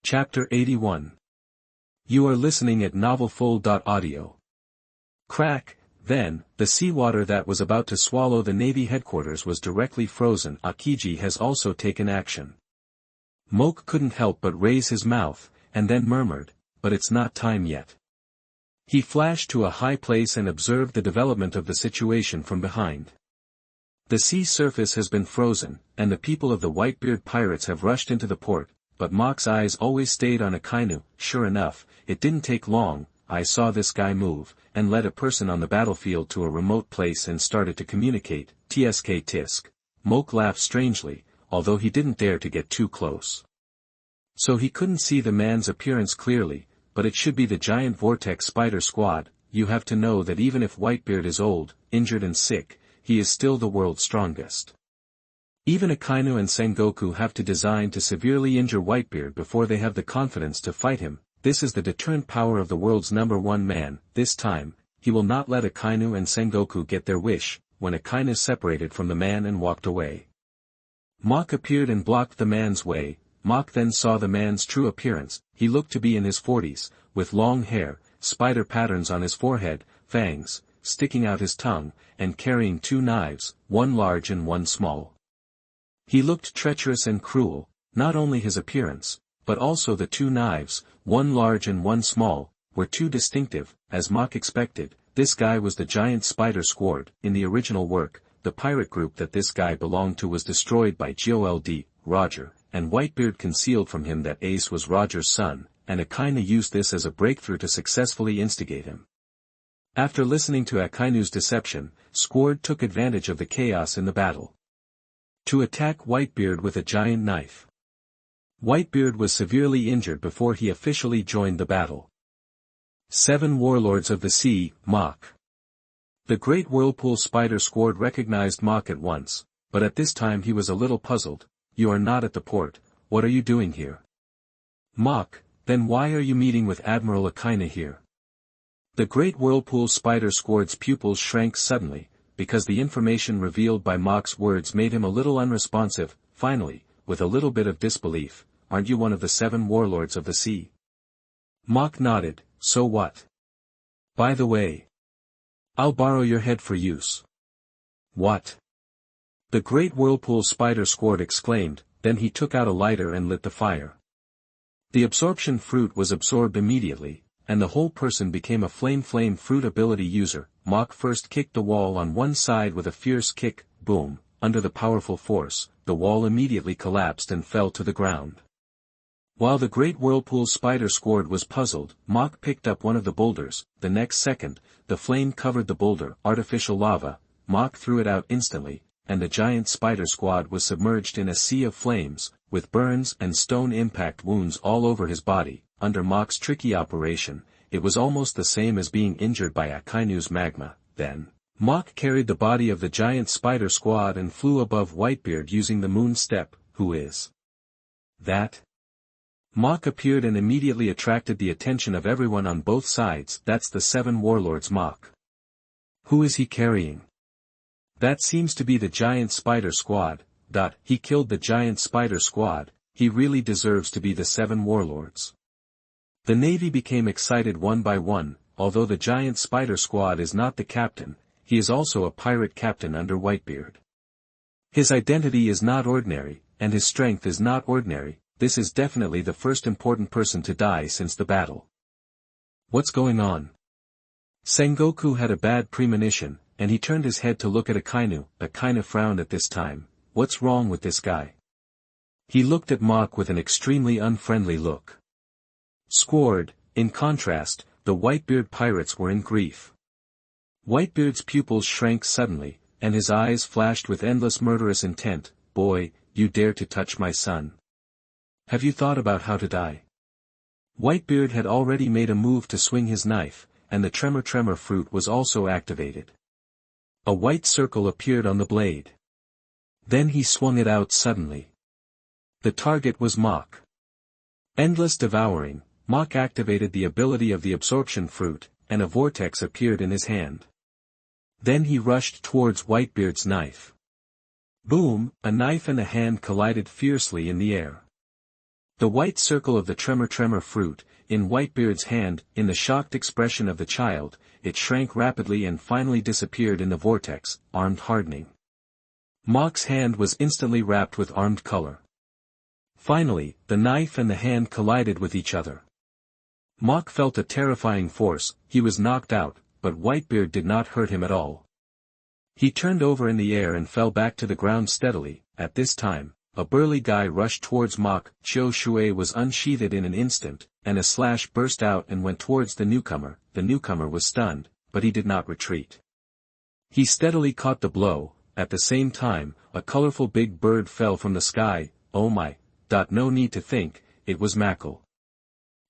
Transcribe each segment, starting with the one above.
Chapter 81. You are listening at novelfull.audio. Crack, then, the seawater that was about to swallow the Navy headquarters was directly frozen. Akiji has also taken action. Moke couldn't help but raise his mouth, and then murmured, but it's not time yet. He flashed to a high place and observed the development of the situation from behind. The sea surface has been frozen, and the people of the Whitebeard pirates have rushed into the port. But Mock's eyes always stayed on Akainu. Sure enough, it didn't take long. I saw this guy move, and led a person on the battlefield to a remote place and started to communicate. Tsk tisk. Moke laughed strangely, although he didn't dare to get too close. So he couldn't see the man's appearance clearly, but it should be the giant vortex spider squad. You have to know that even if Whitebeard is old, injured and sick, he is still the world's strongest. Even Akainu and Sengoku have to design to severely injure Whitebeard before they have the confidence to fight him. This is the deterrent power of the world's #1 man. This time, he will not let Akainu and Sengoku get their wish. When Akainu separated from the man and walked away, Mock appeared and blocked the man's way. Mock then saw the man's true appearance. He looked to be in his 40s, with long hair, spider patterns on his forehead, fangs, sticking out his tongue, and carrying 2 knives, one large and one small. He looked treacherous and cruel. Not only his appearance, but also the 2 knives, one large and one small, were too distinctive. As Mock expected, this guy was the giant spider squad. In the original work, the pirate group that this guy belonged to was destroyed by Gold, Roger, and Whitebeard concealed from him that Ace was Roger's son, and Akainu used this as a breakthrough to successfully instigate him. After listening to Akainu's deception, Squard took advantage of the chaos in the battle to attack Whitebeard with a giant knife. Whitebeard was severely injured before he officially joined the battle. 7 Warlords of the Sea, Mock. The Great Whirlpool Spider Squad recognized Mock at once, but at this time he was a little puzzled. You are not at the port. What are you doing here? Mock, then why are you meeting with Admiral Akainu here? The Great Whirlpool Spider Squad's pupils shrank suddenly, because the information revealed by Mock's words made him a little unresponsive. Finally, with a little bit of disbelief, aren't you one of the 7 Warlords of the Sea? Mock nodded. So what? By the way, I'll borrow your head for use. What? The Great Whirlpool Spider Squad exclaimed. Then he took out a lighter and lit the fire. The absorption fruit was absorbed immediately, and the whole person became a flame fruit ability user. Mock first kicked the wall on one side with a fierce kick. Boom. Under the powerful force, the wall immediately collapsed and fell to the ground. While the Great Whirlpool Spider Squad was puzzled, Mock picked up one of the boulders. The next second, the flame covered the boulder. Artificial lava. Mock threw it out instantly, and the giant spider squad was submerged in a sea of flames, with burns and stone impact wounds all over his body. Under Mock's tricky operation, it was almost the same as being injured by Akainu's magma. Then, Mock carried the body of the giant spider squad and flew above Whitebeard using the moon step. Who is that? Mock appeared and immediately attracted the attention of everyone on both sides. That's the 7 Warlords. Mock. Who is he carrying? That seems to be the giant spider squad. He killed the giant spider squad. He really deserves to be the 7 Warlords. The Navy became excited one by one. Although the giant spider squad is not the captain, he is also a pirate captain under Whitebeard. His identity is not ordinary, and his strength is not ordinary. This is definitely the first important person to die since the battle. What's going on? Sengoku had a bad premonition, and he turned his head to look at Akainu. Akainu frowned at this time. What's wrong with this guy? He looked at Mock with an extremely unfriendly look. Squad, in contrast, the Whitebeard pirates were in grief. Whitebeard's pupils shrank suddenly, and his eyes flashed with endless murderous intent. Boy, you dare to touch my son. Have you thought about how to die? Whitebeard had already made a move to swing his knife, and the Tremor-Tremor Fruit was also activated. A white circle appeared on the blade. Then he swung it out suddenly. The target was Mock. Endless devouring, Mock activated the ability of the absorption fruit, and a vortex appeared in his hand. Then he rushed towards Whitebeard's knife. Boom! A knife and a hand collided fiercely in the air. The white circle of the Tremor-Tremor Fruit, in Whitebeard's hand, in the shocked expression of the child, it shrank rapidly and finally disappeared in the vortex, armed hardening. Mok's hand was instantly wrapped with armed color. Finally, the knife and the hand collided with each other. Mok felt a terrifying force, he was knocked out, but Whitebeard did not hurt him at all. He turned over in the air and fell back to the ground steadily. At this time, a burly guy rushed towards Mok. Qiu Shui was unsheathed in an instant, and a slash burst out and went towards the newcomer. The newcomer was stunned, but he did not retreat. He steadily caught the blow. At the same time, a colorful big bird fell from the sky. Oh my! No need to think, it was Mackle.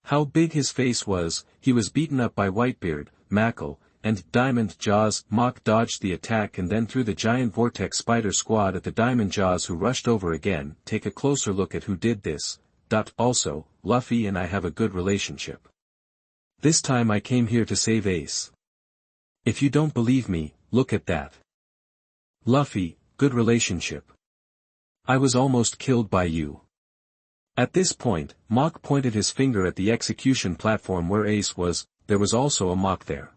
How big his face was! He was beaten up by Whitebeard, Mackle, and Diamond Jaws. Mok dodged the attack and then threw the giant vortex spider squad at the Diamond Jaws, who rushed over again. Take a closer look at who did this. Also, Luffy and I have a good relationship. This time I came here to save Ace. If you don't believe me, look at that. Luffy, good relationship. I was almost killed by you. At this point, Mok pointed his finger at the execution platform where Ace was. There was also a Mok there.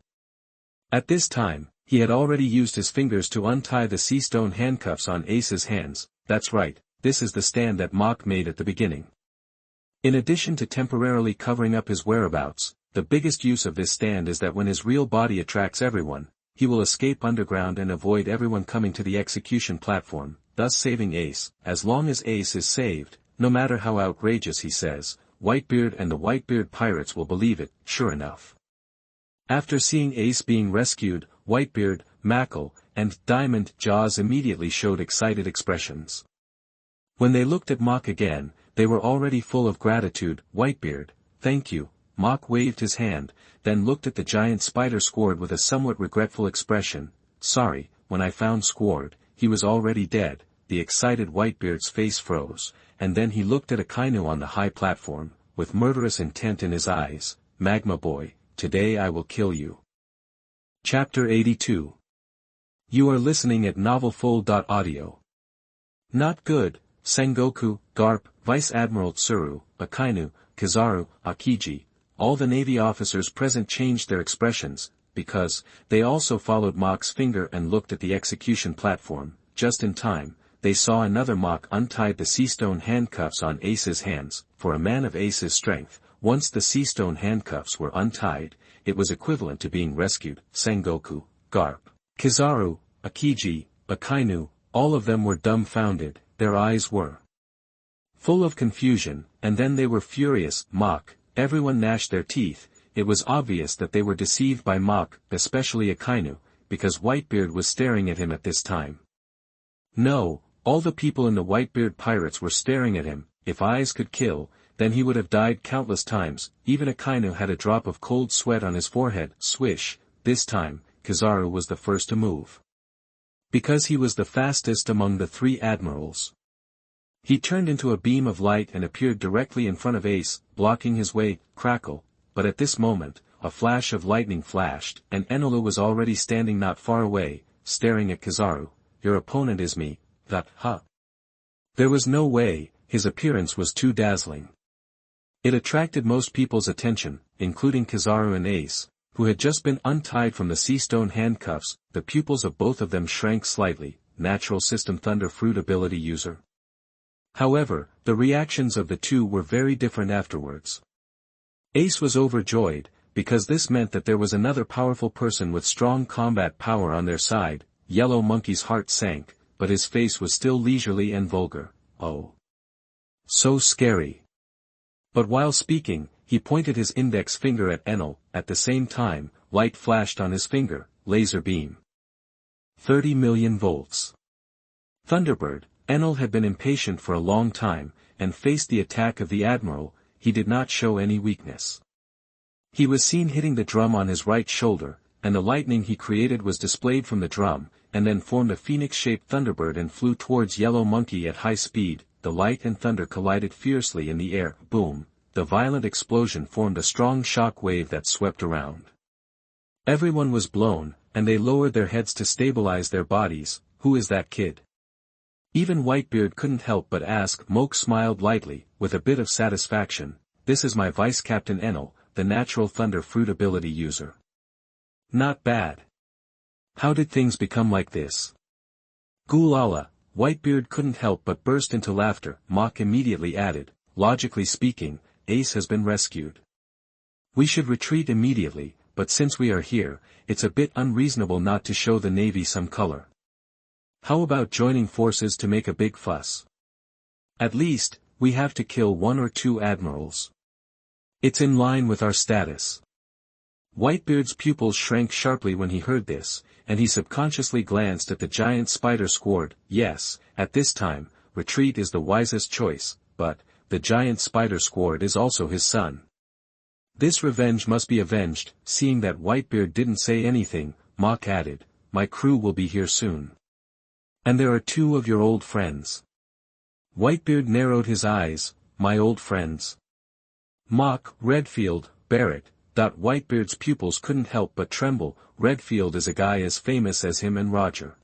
At this time, he had already used his fingers to untie the sea stone handcuffs on Ace's hands. That's right, this is the stand that Mok made at the beginning. In addition to temporarily covering up his whereabouts, the biggest use of this stand is that when his real body attracts everyone, he will escape underground and avoid everyone coming to the execution platform, thus saving Ace. As long as Ace is saved, no matter how outrageous he says, Whitebeard and the Whitebeard pirates will believe it. Sure enough. After seeing Ace being rescued, Whitebeard, Mackle, and Diamond Jaws immediately showed excited expressions. When they looked at Mok again, they were already full of gratitude. Whitebeard, thank you. Mok waved his hand, then looked at the giant spider squad with a somewhat regretful expression. Sorry, when I found Squard, he was already dead. The excited Whitebeard's face froze, and then he looked at Akainu on the high platform, with murderous intent in his eyes. Magma boy, today I will kill you. Chapter 82. You are listening at novelfull.audio. Not good, Sengoku, Garp, Vice Admiral Tsuru, Akainu, Kizaru, Akiji, all the Navy officers present changed their expressions, because they also followed Mok's finger and looked at the execution platform. Just in time, they saw another Mok untied the sea stone handcuffs on Ace's hands. For a man of Ace's strength, once the sea stone handcuffs were untied, it was equivalent to being rescued. Sengoku, Garp, Kizaru, Akiji, Akainu, all of them were dumbfounded. Their eyes were full of confusion, and then they were furious. Mok, everyone gnashed their teeth. It was obvious that they were deceived by Mok, especially Akainu, because Whitebeard was staring at him at this time. No, all the people in the Whitebeard pirates were staring at him. If eyes could kill, then he would have died countless times. Even Akainu had a drop of cold sweat on his forehead. Swish, this time, Kizaru was the first to move. Because he was the fastest among the three admirals. He turned into a beam of light and appeared directly in front of Ace, blocking his way. Crackle, but at this moment, a flash of lightning flashed, and Enolu was already standing not far away, staring at Kizaru. Your opponent is me. There was no way, his appearance was too dazzling. It attracted most people's attention, including Kizaru and Ace, who had just been untied from the sea stone handcuffs. The pupils of both of them shrank slightly. Natural System Thunder Fruit ability user. However, the reactions of the two were very different afterwards. Ace was overjoyed, because this meant that there was another powerful person with strong combat power on their side. Yellow Monkey's heart sank, but his face was still leisurely and vulgar. Oh. So scary. But while speaking, he pointed his index finger at Enel. At the same time, light flashed on his finger. Laser beam. 30 million volts. Thunderbird. Enel had been impatient for a long time, and faced the attack of the Admiral. He did not show any weakness. He was seen hitting the drum on his right shoulder, and the lightning he created was displayed from the drum, and then formed a phoenix-shaped Thunderbird and flew towards Yellow Monkey at high speed. The light and thunder collided fiercely in the air. Boom! The violent explosion formed a strong shock wave that swept around. Everyone was blown, and they lowered their heads to stabilize their bodies. Who is that kid? Even Whitebeard couldn't help but ask. Moke smiled lightly, with a bit of satisfaction. This is my Vice Captain Enel, the natural thunder fruit ability user. Not bad. How did things become like this? Ghoulala, Whitebeard couldn't help but burst into laughter. Mock immediately added, logically speaking, Ace has been rescued. We should retreat immediately, but since we are here, it's a bit unreasonable not to show the Navy some color. How about joining forces to make a big fuss? At least, we have to kill 1 or 2 admirals. It's in line with our status. Whitebeard's pupils shrank sharply when he heard this, and he subconsciously glanced at the giant spider squad. Yes, at this time, retreat is the wisest choice, but, the giant spider squad is also his son. This revenge must be avenged. Seeing that Whitebeard didn't say anything, Mock added, my crew will be here soon. And there are 2 of your old friends. Whitebeard narrowed his eyes. My old friends. Mock, Redfield, Barrett. Whitebeard's pupils couldn't help but tremble. Redfield is a guy as famous as him and Roger.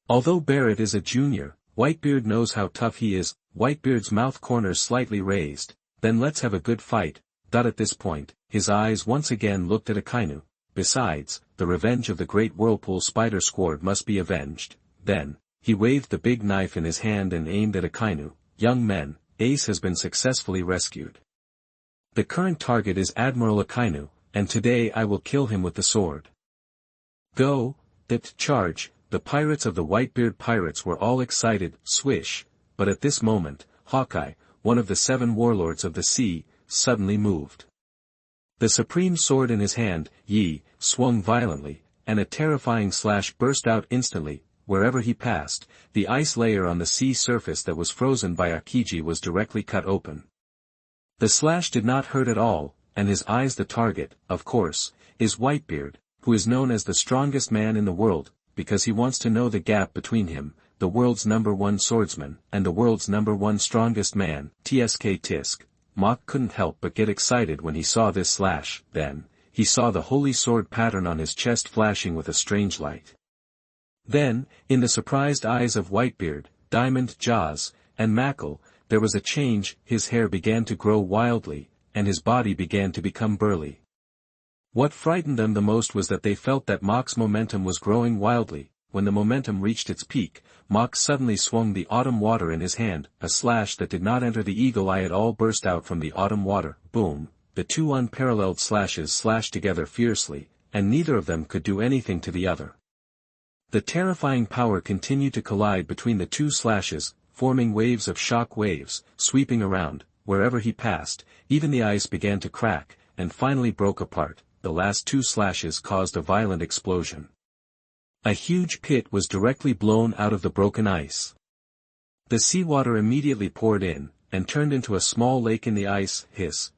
Although Barrett is a junior, Whitebeard knows how tough he is. Whitebeard's mouth corners slightly raised. Then let's have a good fight. At this point, his eyes once again looked at Akainu. Besides, the revenge of the great whirlpool spider squad must be avenged. Then, he waved the big knife in his hand and aimed at Akainu. Young men, Ace has been successfully rescued. The current target is Admiral Akainu, and today I will kill him with the sword. Go, charge. The pirates of the Whitebeard pirates were all excited. Swish, but at this moment, Hawkeye, one of the 7 warlords of the sea, suddenly moved. The supreme sword in his hand, Yi, swung violently, and a terrifying slash burst out instantly. Wherever he passed, the ice layer on the sea surface that was frozen by Akiji was directly cut open. The slash did not hurt at all, and his eyes. The target, of course, is Whitebeard, who is known as the strongest man in the world, because he wants to know the gap between him, the world's #1 swordsman, and the world's #1 strongest man, Tisk. Mock couldn't help but get excited when he saw this slash. Then, he saw the holy sword pattern on his chest flashing with a strange light. Then, in the surprised eyes of Whitebeard, Diamond, Jaws, and Mackle, there was a change. His hair began to grow wildly, and his body began to become burly. What frightened them the most was that they felt that Mock's momentum was growing wildly. When the momentum reached its peak, Mock suddenly swung the autumn water in his hand. A slash that did not enter the eagle eye at all burst out from the autumn water. Boom! The 2 unparalleled slashes slashed together fiercely, and neither of them could do anything to the other. The terrifying power continued to collide between the 2 slashes, forming waves of shock waves, sweeping around. Wherever he passed, even the ice began to crack, and finally broke apart. The last 2 slashes caused a violent explosion. A huge pit was directly blown out of the broken ice. The seawater immediately poured in, and turned into a small lake in the ice. Hiss!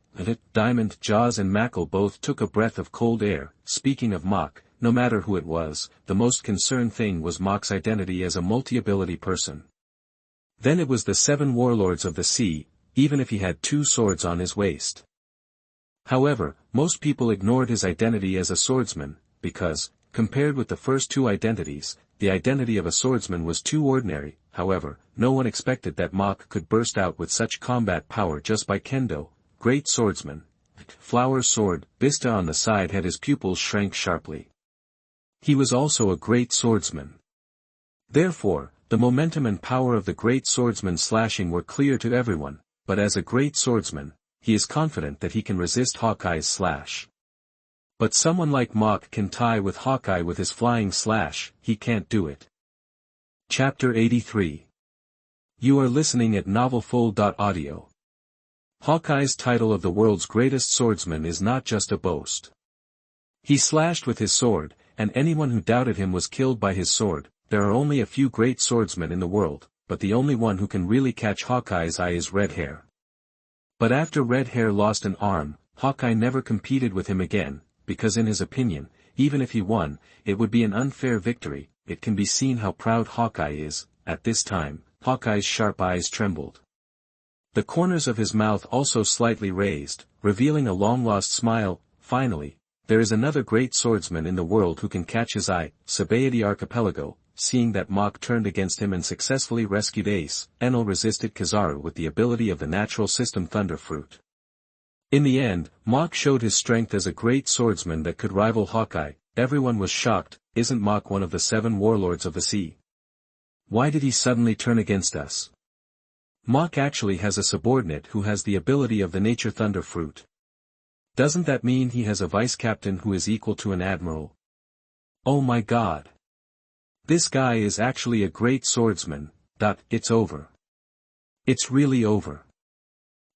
Diamond, Jaws and Mackle both took a breath of cold air. Speaking of Mock, no matter who it was, the most concerned thing was Mock's identity as a multi-ability person. Then it was the 7 warlords of the sea, even if he had 2 swords on his waist. However, most people ignored his identity as a swordsman, because, compared with the first 2 identities, the identity of a swordsman was too ordinary. However, no one expected that Mock could burst out with such combat power just by kendo. Great swordsman. Flower's sword. Bista on the side had his pupils shrank sharply. He was also a great swordsman. Therefore, the momentum and power of the great swordsman slashing were clear to everyone, but as a great swordsman, he is confident that he can resist Hawkeye's slash. But someone like Mock can tie with Hawkeye with his flying slash. He can't do it. Chapter 83. You are listening at novelfull.audio. Hawkeye's title of the world's greatest swordsman is not just a boast. He slashed with his sword, and anyone who doubted him was killed by his sword. There are only a few great swordsmen in the world, but the only one who can really catch Hawkeye's eye is Red Hair. But after Red Hair lost an arm, Hawkeye never competed with him again, because in his opinion, even if he won, it would be an unfair victory. It can be seen how proud Hawkeye is. At this time, Hawkeye's sharp eyes trembled. The corners of his mouth also slightly raised, revealing a long-lost smile. Finally, there is another great swordsman in the world who can catch his eye. Sabaody Archipelago. seeing that Mach turned against him and successfully rescued Ace, Enel resisted Kizaru with the ability of the natural system Thunder Fruit. In the end, Mach showed his strength as a great swordsman that could rival Hawkeye. Everyone was shocked. Isn't Mach one of the 7 warlords of the sea? Why did he suddenly turn against us? Mach actually has a subordinate who has the ability of the nature Thunder Fruit. Doesn't that mean he has a vice-captain who is equal to an admiral? Oh my god! This guy is actually a great swordsman. It's over. It's really over.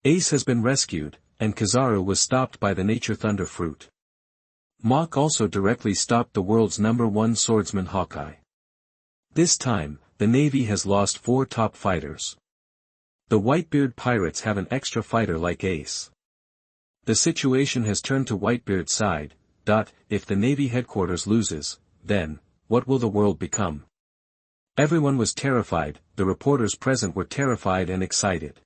Ace has been rescued, and Kizaru was stopped by the nature Thunder Fruit. Mach also directly stopped the world's #1 swordsman Hawkeye. This time, the Navy has lost 4 top fighters. The Whitebeard pirates have an extra fighter like Ace. The situation has turned to Whitebeard's side. If the Navy headquarters loses, then, what will the world become? Everyone was terrified, the reporters present were terrified and excited.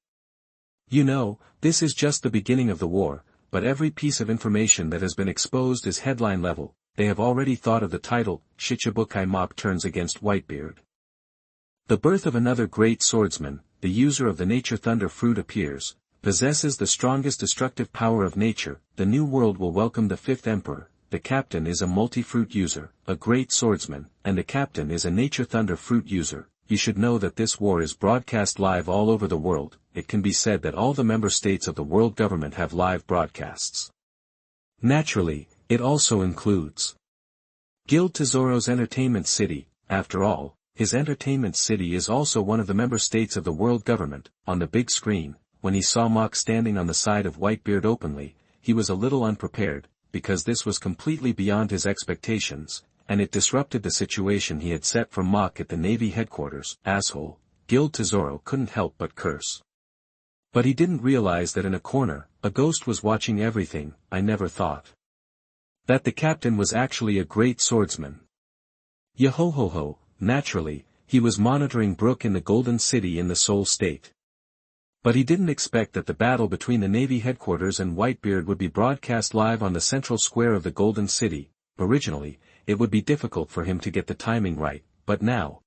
You know, this is just the beginning of the war, but every piece of information that has been exposed is headline level. They have already thought of the title, Shichibukai Mach turns against Whitebeard. The birth of another great swordsman, the user of the nature Thunder Fruit appears, possesses the strongest destructive power of nature. The new world will welcome the 5th emperor. The captain is a multi-fruit user, a great swordsman, and the captain is a nature Thunder Fruit user. You should know that this war is broadcast live all over the world. It can be said that all the member states of the world government have live broadcasts. Naturally, it also includes Guild Tesoro's Entertainment City. After all, his entertainment city is also one of the member states of the world government. On the big screen, when he saw Mach standing on the side of Whitebeard openly, he was a little unprepared, because this was completely beyond his expectations, and it disrupted the situation he had set for Mach at the Navy headquarters. Asshole, Guild Tesoro couldn't help but curse. But he didn't realize that in a corner, a ghost was watching everything. I never thought that the captain was actually a great swordsman. Yahohoho, naturally, he was monitoring Brook in the Golden City in the Soul State. But he didn't expect that the battle between the Navy headquarters and Whitebeard would be broadcast live on the central square of the Golden City. Originally, it would be difficult for him to get the timing right, but now.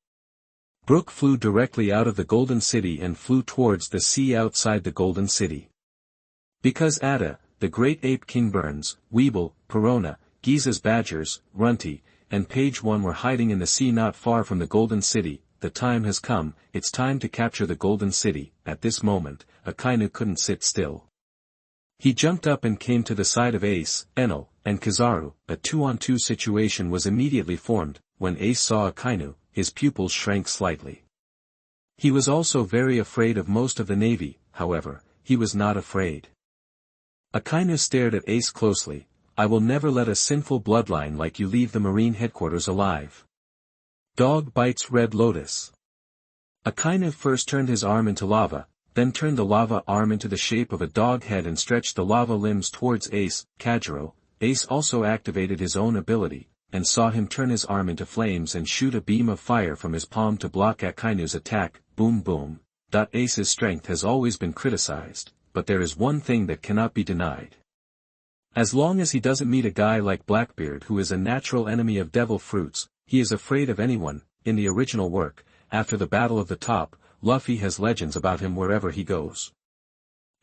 Brook flew directly out of the Golden City and flew towards the sea outside the Golden City. Because Ada, the great ape king Burns, Weeble, Perona, Giza's badgers, Runty, and Page One were hiding in the sea not far from the Golden City, the time has come. It's time to capture the Golden City. At this moment, Akainu couldn't sit still. He jumped up and came to the side of Ace, Enel, and Kizaru. A 2-on-2 situation was immediately formed. When Ace saw Akainu, his pupils shrank slightly. He was also very afraid of most of the Navy. However, he was not afraid. Akainu stared at Ace closely. I will never let a sinful bloodline like you leave the Marine headquarters alive. Dog bites Red Lotus. Akainu first turned his arm into lava, then turned the lava arm into the shape of a dog head and stretched the lava limbs towards Ace, Kajiro. Ace also activated his own ability, and saw him turn his arm into flames and shoot a beam of fire from his palm to block Akainu's attack. Boom boom. Ace's strength has always been criticized, but there is one thing that cannot be denied. As long as he doesn't meet a guy like Blackbeard who is a natural enemy of devil fruits, he is afraid of anyone. In the original work, after the Battle of the Top, Luffy has legends about him wherever he goes.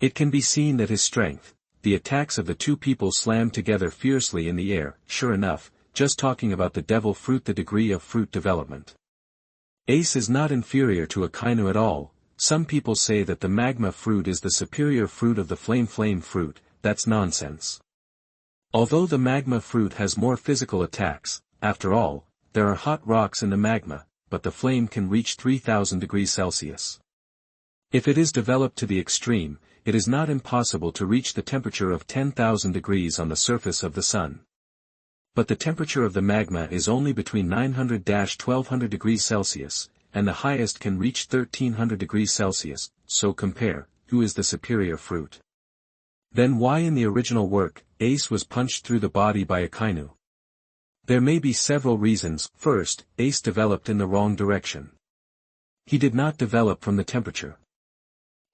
It can be seen that his strength, the attacks of the two people slammed together fiercely in the air. Sure enough, just talking about the devil fruit, the degree of fruit development. Ace is not inferior to Akainu at all. Some people say that the magma fruit is the superior fruit of the flame fruit. That's nonsense. Although the magma fruit has more physical attacks, after all, there are hot rocks in the magma, but the flame can reach 3000 degrees Celsius. If it is developed to the extreme, it is not impossible to reach the temperature of 10,000 degrees on the surface of the sun. But the temperature of the magma is only between 900-1200 degrees Celsius, and the highest can reach 1300 degrees Celsius, so compare, who is the superior fruit? Then why in the original work, Ace was punched through the body by Akainu? There may be several reasons. First, Ace developed in the wrong direction. He did not develop from the temperature.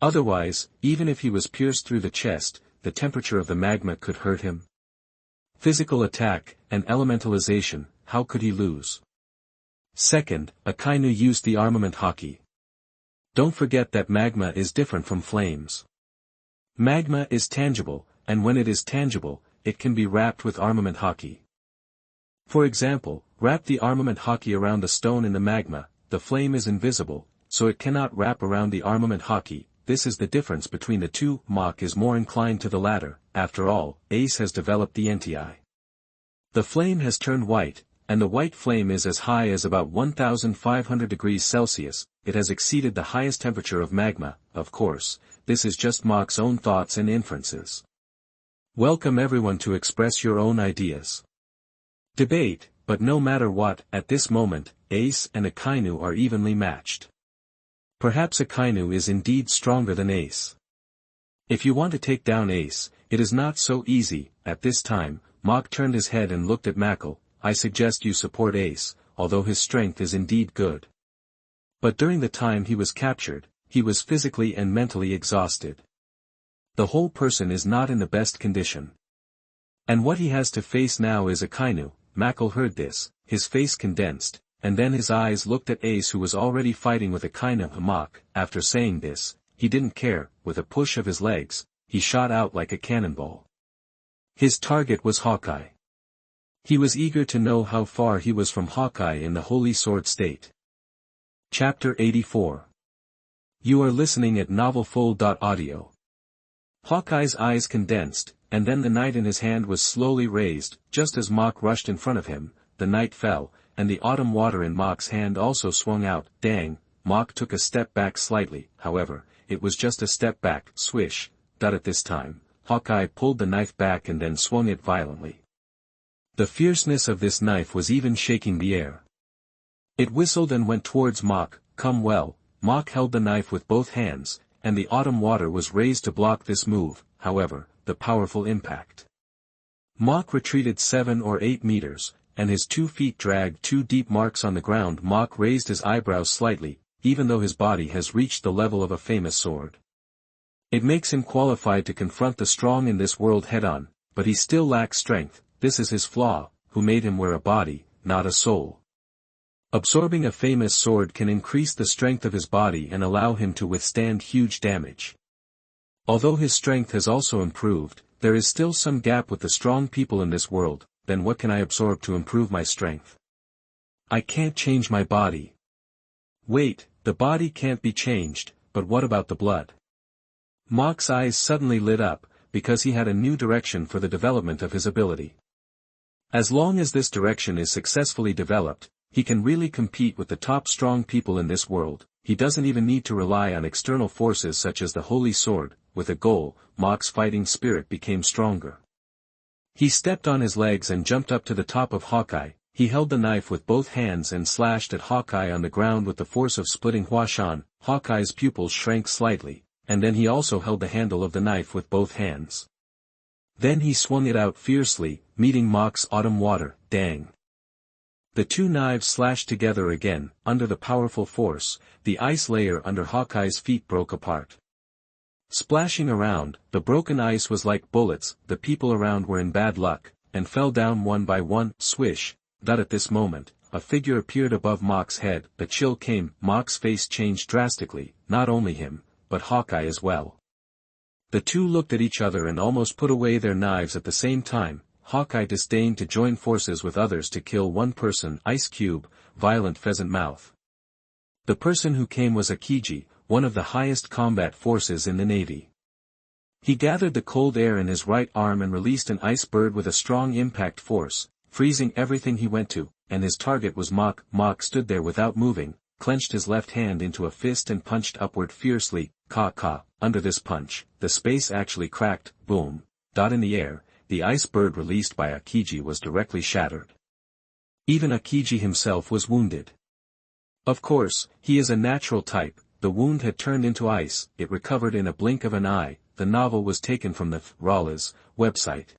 Otherwise, even if he was pierced through the chest, the temperature of the magma could hurt him. Physical attack, and elementalization, how could he lose? Second, Akainu used the armament haki. Don't forget that magma is different from flames. Magma is tangible, and when it is tangible, it can be wrapped with armament haki. For example, wrap the armament haki around the stone in the magma, the flame is invisible, so it cannot wrap around the armament haki. This is the difference between the two. Mach is more inclined to the latter. After all, Ace has developed the NTI. The flame has turned white, and the white flame is as high as about 1500 degrees Celsius. It has exceeded the highest temperature of magma. Of course, this is just Mach's own thoughts and inferences. Welcome everyone to express your own ideas. Debate, but no matter what, at this moment, Ace and Akainu are evenly matched. Perhaps Akainu is indeed stronger than Ace. If you want to take down Ace, it is not so easy. At this time, Mach turned his head and looked at Mako. I suggest you support Ace, although his strength is indeed good. But during the time he was captured, he was physically and mentally exhausted. The whole person is not in the best condition. And what he has to face now is Akainu. Mako heard this, his face condensed, and then his eyes looked at Ace, who was already fighting with Akainu. Mach, after saying this, he didn't care. With a push of his legs, he shot out like a cannonball. His target was Hawkeye. He was eager to know how far he was from Hawkeye in the Holy Sword state. Chapter 84. You are listening at novelfold.audio. Hawkeye's eyes condensed, and then the knight in his hand was slowly raised. Just as Mach rushed in front of him, the knight fell, and the autumn water in Mach's hand also swung out. Dang! Mach took a step back slightly. However, it was just a step back. Swish! At this time, Hawkeye pulled the knife back and then swung it violently. The fierceness of this knife was even shaking the air. It whistled and went towards Mach. Come well. Mach held the knife with both hands, and the autumn water was raised to block this move. However, the powerful impact. Mach retreated 7 or 8 meters, and his 2 feet dragged 2 deep marks on the ground. Mach raised his eyebrows slightly, even though his body has reached the level of a famous sword. It makes him qualified to confront the strong in this world head-on, but he still lacks strength. This is his flaw, who made him wear a body, not a soul. Absorbing a famous sword can increase the strength of his body and allow him to withstand huge damage. Although his strength has also improved, there is still some gap with the strong people in this world. Then what can I absorb to improve my strength? I can't change my body. Wait, the body can't be changed, but what about the blood? Mach's eyes suddenly lit up, because he had a new direction for the development of his ability. As long as this direction is successfully developed, he can really compete with the top strong people in this world. He doesn't even need to rely on external forces such as the Holy Sword. With a goal, Mach's fighting spirit became stronger. He stepped on his legs and jumped up to the top of Hawkeye. He held the knife with both hands and slashed at Hawkeye on the ground with the force of splitting Huashan. Hawkeye's pupils shrank slightly, and then he also held the handle of the knife with both hands. Then he swung it out fiercely, meeting Mach's autumn water. Dang! The 2 knives slashed together again. Under the powerful force, the ice layer under Hawkeye's feet broke apart. Splashing around, the broken ice was like bullets. The people around were in bad luck, and fell down one by one. Swish! At this moment, a figure appeared above Mach's head. The chill came. Mach's face changed drastically, not only him, but Hawkeye as well. The two looked at each other and almost put away their knives at the same time. Hawkeye disdained to join forces with others to kill one person. Ice Cube, violent pheasant mouth. The person who came was Akiji, one of the highest combat forces in the Navy. He gathered the cold air in his right arm and released an ice bird with a strong impact force, freezing everything he went to, and his target was Mach. Mach stood there without moving, clenched his left hand into a fist and punched upward fiercely. Ka. Under this punch, the space actually cracked. Boom. In the air, the ice bird released by Akiji was directly shattered. Even Akiji himself was wounded. Of course, he is a natural type. The wound had turned into ice. It recovered in a blink of an eye. The novel was taken from the Rala's website.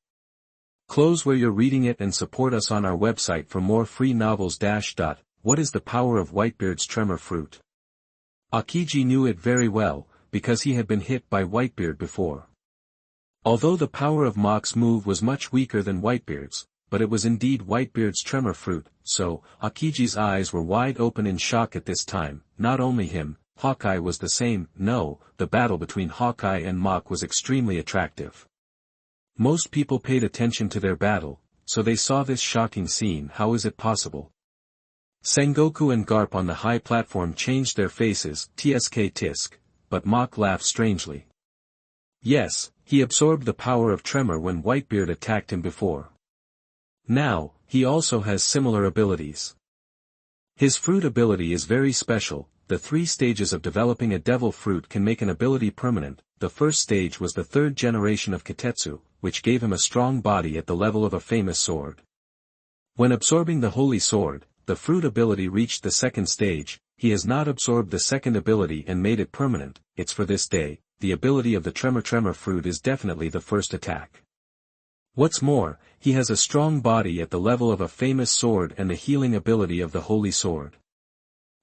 Close where you're reading it and support us on our website for more free novels. What is the power of Whitebeard's Tremor Fruit? Akiji knew it very well, because he had been hit by Whitebeard before. Although the power of Mach's move was much weaker than Whitebeard's, but it was indeed Whitebeard's Tremor Fruit, so, Akiji's eyes were wide open in shock at this time. Not only him, Hawkeye was the same. No, the battle between Hawkeye and Mach was extremely attractive. Most people paid attention to their battle, so they saw this shocking scene. How is it possible? Sengoku and Garp on the high platform changed their faces, tsk tisk, but Mach laughed strangely. Yes, he absorbed the power of Tremor when Whitebeard attacked him before. Now, he also has similar abilities. His fruit ability is very special. The 3 stages of developing a devil fruit can make an ability permanent. The first stage was the 3rd generation of Kitetsu, which gave him a strong body at the level of a famous sword. When absorbing the holy sword, the fruit ability reached the 2nd stage. He has not absorbed the 2nd ability and made it permanent. It's for this day. The ability of the Tremor-Tremor Fruit is definitely the first attack. What's more, he has a strong body at the level of a famous sword and the healing ability of the holy sword.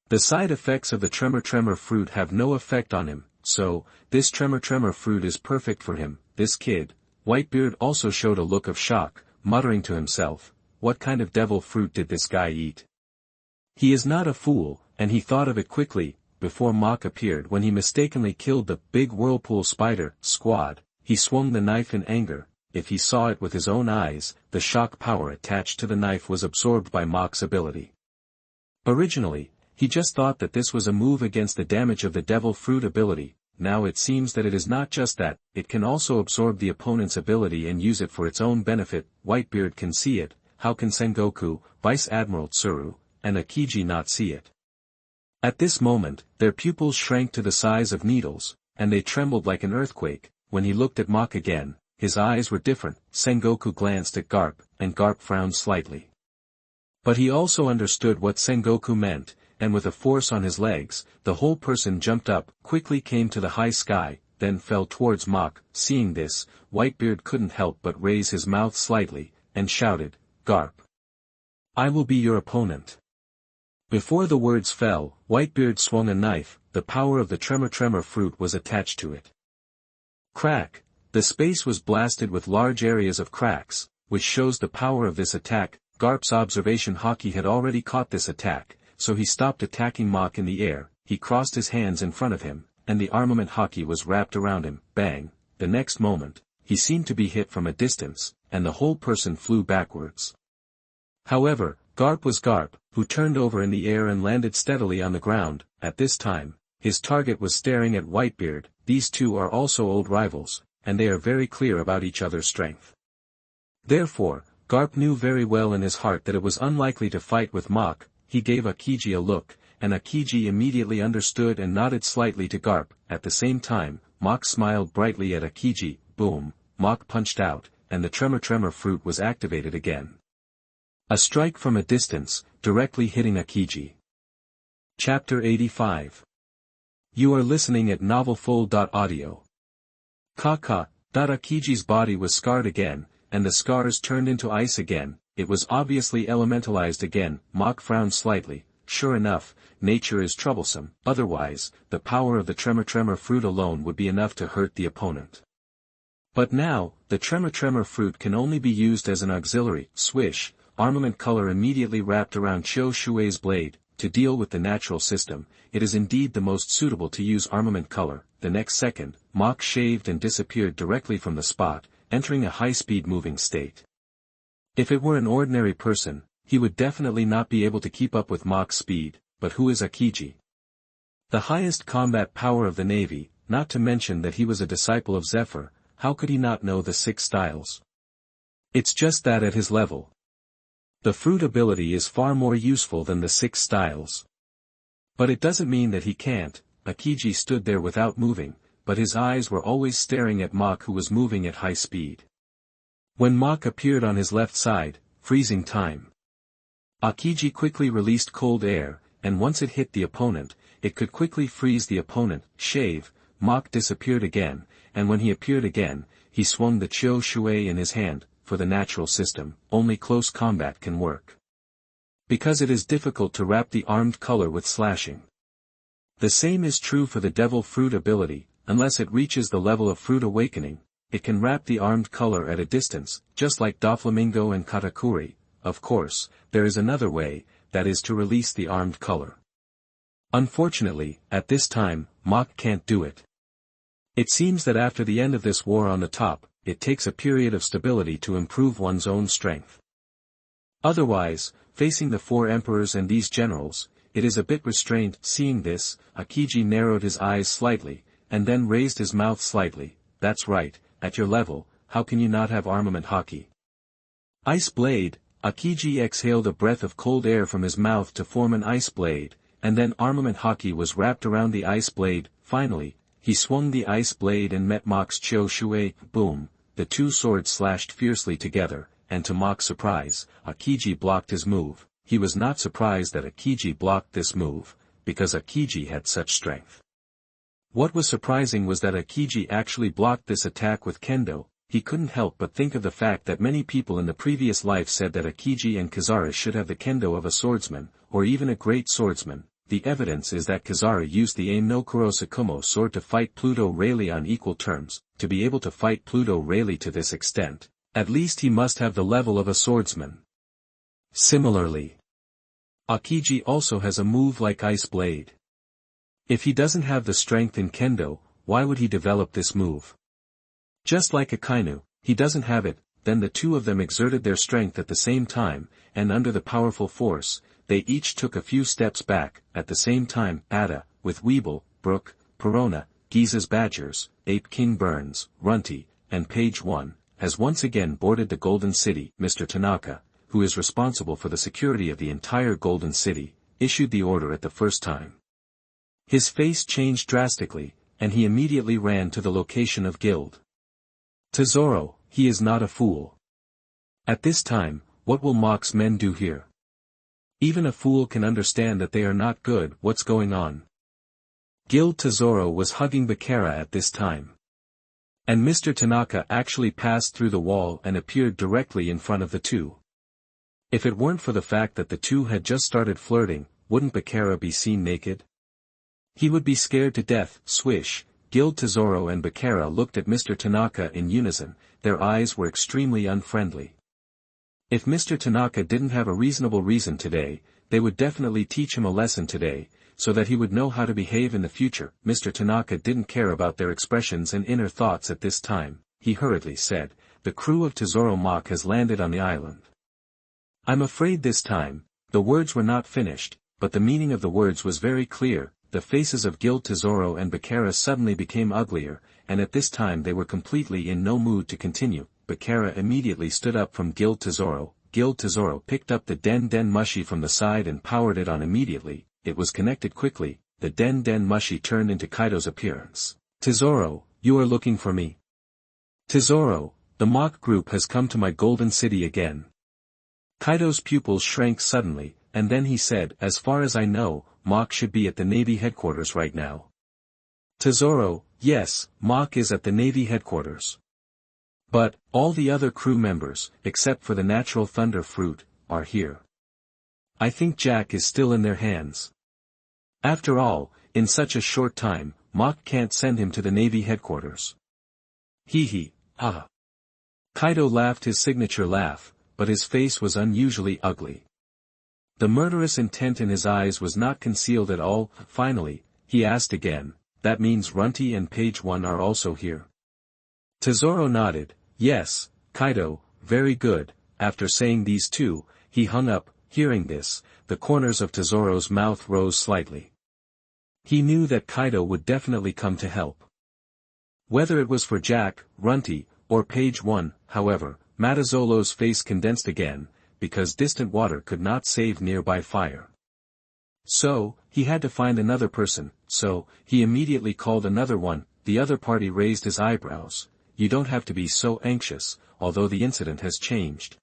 The side effects of the Tremor-Tremor Fruit have no effect on him, so, this Tremor-Tremor Fruit is perfect for him. This kid. Whitebeard also showed a look of shock, muttering to himself, what kind of devil fruit did this guy eat? He is not a fool, and he thought of it quickly, before Mach appeared when he mistakenly killed the big whirlpool spider squad. He swung the knife in anger. If he saw it with his own eyes, the shock power attached to the knife was absorbed by Mach's ability. Originally, he just thought that this was a move against the damage of the devil fruit ability. Now it seems that it is not just that, it can also absorb the opponent's ability and use it for its own benefit. Whitebeard can see it. How can Sengoku, Vice Admiral Tsuru, and Akiji not see it? At this moment, their pupils shrank to the size of needles, and they trembled like an earthquake. When he looked at Mach again, his eyes were different. Sengoku glanced at Garp, and Garp frowned slightly. But he also understood what Sengoku meant, and with a force on his legs, the whole person jumped up, quickly came to the high sky, then fell towards Mach. Seeing this, Whitebeard couldn't help but raise his mouth slightly, and shouted, Garp. I will be your opponent. Before the words fell, Whitebeard swung a knife. The power of the Tremor-Tremor Fruit was attached to it. Crack! The space was blasted with large areas of cracks, which shows the power of this attack. Garp's observation Haki had already caught this attack, so he stopped attacking Mach in the air. He crossed his hands in front of him, and the armament Haki was wrapped around him. Bang! The next moment, he seemed to be hit from a distance, and the whole person flew backwards. However, Garp was Garp, who turned over in the air and landed steadily on the ground. At this time, his target was staring at Whitebeard. These two are also old rivals, and they are very clear about each other's strength. Therefore, Garp knew very well in his heart that it was unlikely to fight with Mach. He gave Akiji a look, and Akiji immediately understood and nodded slightly to Garp. At the same time, Mach smiled brightly at Akiji. Boom! Mach punched out, and the Tremor-Tremor Fruit was activated again. A strike from a distance, directly hitting Akiji. Chapter 85. You are listening at novelfull.audio. Akiji's body was scarred again, and the scars turned into ice again. It was obviously elementalized again. Mach frowned slightly. Sure enough, nature is troublesome. Otherwise, the power of the Tremor-Tremor Fruit alone would be enough to hurt the opponent. But now, the Tremor-Tremor Fruit can only be used as an auxiliary. Swish! Armament color immediately wrapped around Cho Shuei's blade. To deal with the natural system, it is indeed the most suitable to use armament color. The next second, Mach shaved and disappeared directly from the spot, entering a high-speed moving state. If it were an ordinary person, he would definitely not be able to keep up with Mach's speed. But who is Akiji? The highest combat power of the Navy, not to mention that he was a disciple of Zephyr. How could he not know the 6 styles? It's just that at his level, the fruit ability is far more useful than the 6 styles. But it doesn't mean that he can't. Akiji stood there without moving, but his eyes were always staring at Mach, who was moving at high speed. When Mach appeared on his left side, freezing time. Akiji quickly released cold air, and once it hit the opponent, it could quickly freeze the opponent. Shave! Mach disappeared again, and when he appeared again, he swung the Cho Shuei in his hand. For the natural system, only close combat can work. Because it is difficult to wrap the armed color with slashing. The same is true for the devil fruit ability. Unless it reaches the level of fruit awakening, it can wrap the armed color at a distance, just like Doflamingo and Katakuri. Of course, there is another way, that is to release the armed color. Unfortunately, at this time, Mach can't do it. It seems that after the end of this war on the top, it takes a period of stability to improve one's own strength. Otherwise, facing the 4 emperors and these generals, it is a bit restrained. Seeing this, Akiji narrowed his eyes slightly, and then raised his mouth slightly. That's right, at your level, how can you not have armament haki? Ice blade. Akiji exhaled a breath of cold air from his mouth to form an ice blade, and then armament haki was wrapped around the ice blade. Finally, he swung the ice blade and met Mach's Chioshui. Boom, the 2 swords slashed fiercely together, and to Mach's surprise, Akiji blocked his move. He was not surprised that Akiji blocked this move, because Akiji had such strength. What was surprising was that Akiji actually blocked this attack with kendo. He couldn't help but think of the fact that many people in the previous life said that Akiji and Kazara should have the kendo of a swordsman, or even a great swordsman. The evidence is that Kazara used the Ain no Kurosakumo sword to fight Pluto Rayleigh on equal terms. To be able to fight Pluto Rayleigh to this extent, at least he must have the level of a swordsman. Similarly, Akiji also has a move like Ice Blade. If he doesn't have the strength in kendo, why would he develop this move? Just like Akainu, he doesn't have it. Then the 2 of them exerted their strength at the same time, and under the powerful force, they each took a few steps back. At the same time, Ada, with Weeble, Brook, Perona, Giza's Badgers, Ape King Burns, Runty, and Page 1, has once again boarded the Golden City. Mr. Tanaka, who is responsible for the security of the entire Golden City, issued the order at the first time. His face changed drastically, and he immediately ran to the location of Guild. Tesoro, he is not a fool. At this time, what will Mach's men do here? Even a fool can understand that they are not good. What's going on? Guild Tesoro was hugging Bakara at this time. And Mr. Tanaka actually passed through the wall and appeared directly in front of the 2. If it weren't for the fact that the 2 had just started flirting, wouldn't Bakara be seen naked? He would be scared to death. Swish. Guild Tesoro and Bakara looked at Mr. Tanaka in unison. Their eyes were extremely unfriendly. If Mr. Tanaka didn't have a reasonable reason today, they would definitely teach him a lesson today, so that he would know how to behave in the future. Mr. Tanaka didn't care about their expressions and inner thoughts at this time. He hurriedly said, "The crew of Tesoro Mach has landed on the island." I'm afraid this time, the words were not finished, but the meaning of the words was very clear. The faces of Guild Tesoro and Bakara suddenly became uglier, and at this time they were completely in no mood to continue. Bakara immediately stood up from Guild Tesoro. Guild Tesoro picked up the Den Den Mushi from the side and powered it on immediately. It was connected quickly. The Den Den Mushi turned into Kaido's appearance. "Tesoro, you are looking for me." "Tesoro, the Mach group has come to my Golden City again." Kaido's pupils shrank suddenly, and then he said, "As far as I know, Mach should be at the Navy headquarters right now." "Tesoro, yes, Mach is at the Navy headquarters. But, all the other crew members, except for the Natural Thunder Fruit, are here. I think Jack is still in their hands. After all, in such a short time, Mach can't send him to the Navy headquarters." Hee. Kaido laughed his signature laugh, but his face was unusually ugly. The murderous intent in his eyes was not concealed at all. Finally, he asked again, "That means Runty and Page 1 are also here?" Tesoro nodded. "Yes, Kaido, very good." After saying these 2, he hung up. Hearing this, the corners of Tesoro's mouth rose slightly. He knew that Kaido would definitely come to help. Whether it was for Jack, Runty, or Page 1, however, Matazzolo's face condensed again, because distant water could not save nearby fire. So, he had to find another person, so, he immediately called another one. The other party raised his eyebrows. "You don't have to be so anxious, although the incident has changed.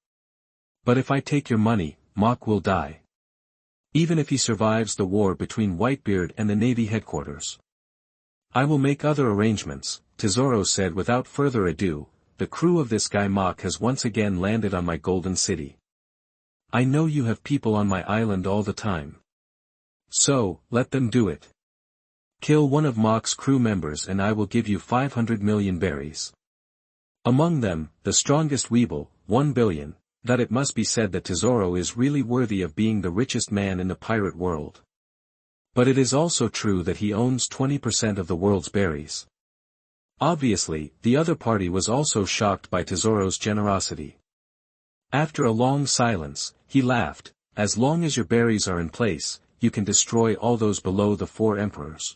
But if I take your money, Mach will die. Even if he survives the war between Whitebeard and the Navy headquarters. I will make other arrangements," Tesoro said without further ado. "The crew of this guy Mach has once again landed on my Golden City. I know you have people on my island all the time. So, let them do it. Kill one of Mach's crew members and I will give you 500 million berries." Among them, the strongest weeble, 1 billion, that it must be said that Tesoro is really worthy of being the richest man in the pirate world. But it is also true that he owns 20% of the world's berries. Obviously, the other party was also shocked by Tesoro's generosity. After a long silence, he laughed, "As long as your berries are in place, you can destroy all those below the 4 emperors."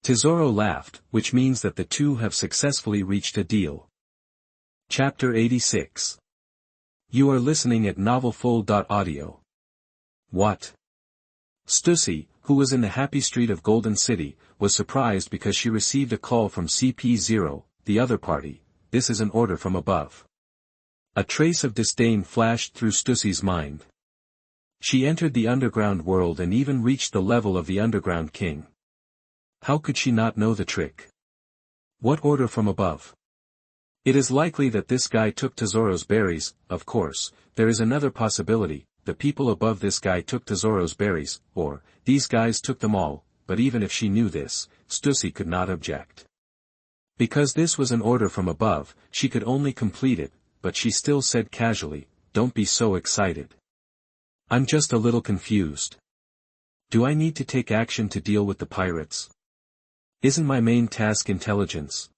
Tesoro laughed, which means that the two have successfully reached a deal. Chapter 86. You are listening at novelfull.audio. What? Stussy, who was in the happy street of Golden City, was surprised because she received a call from CP0, the other party. "This is an order from above." A trace of disdain flashed through Stussy's mind. She entered the underground world and even reached the level of the underground king. How could she not know the trick? What order from above? It is likely that this guy took Tesoro's berries. Of course, there is another possibility: the people above this guy took Tesoro's berries, or, these guys took them all, but even if she knew this, Stussy could not object. Because this was an order from above, she could only complete it, but she still said casually, "Don't be so excited. I'm just a little confused. Do I need to take action to deal with the pirates? Isn't my main task intelligence?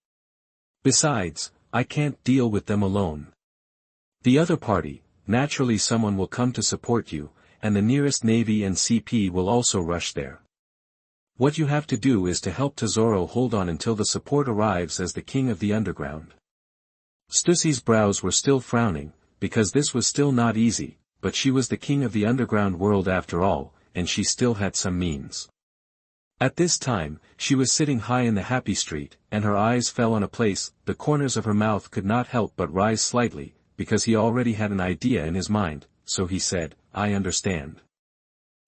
Besides, I can't deal with them alone. The other party, naturally someone will come to support you, and the nearest navy and CP will also rush there. What you have to do is to help Tesoro hold on until the support arrives as the king of the underground." Stussy's brows were still frowning, because this was still not easy, but she was the king of the underground world after all, and she still had some means. At this time, she was sitting high in the happy street, and her eyes fell on a place. The corners of her mouth could not help but rise slightly, because he already had an idea in his mind, so he said, "I understand."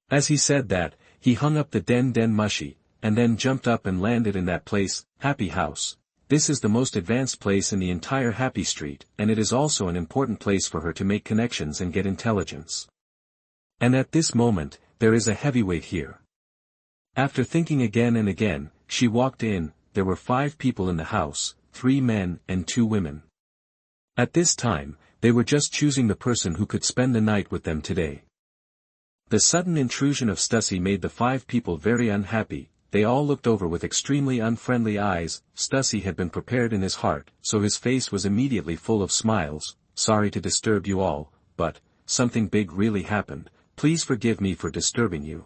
As he said that, he hung up the den mushy, and then jumped up and landed in that place, Happy House. This is the most advanced place in the entire Happy Street, and it is also an important place for her to make connections and get intelligence. And at this moment, there is a heavyweight here. After thinking again and again, she walked in. There were 5 people in the house, 3 men and 2 women. At this time, they were just choosing the person who could spend the night with them today. The sudden intrusion of Stussy made the 5 people very unhappy. They all looked over with extremely unfriendly eyes. Stussy had been prepared in his heart, so his face was immediately full of smiles. "Sorry to disturb you all, but, something big really happened. Please forgive me for disturbing you."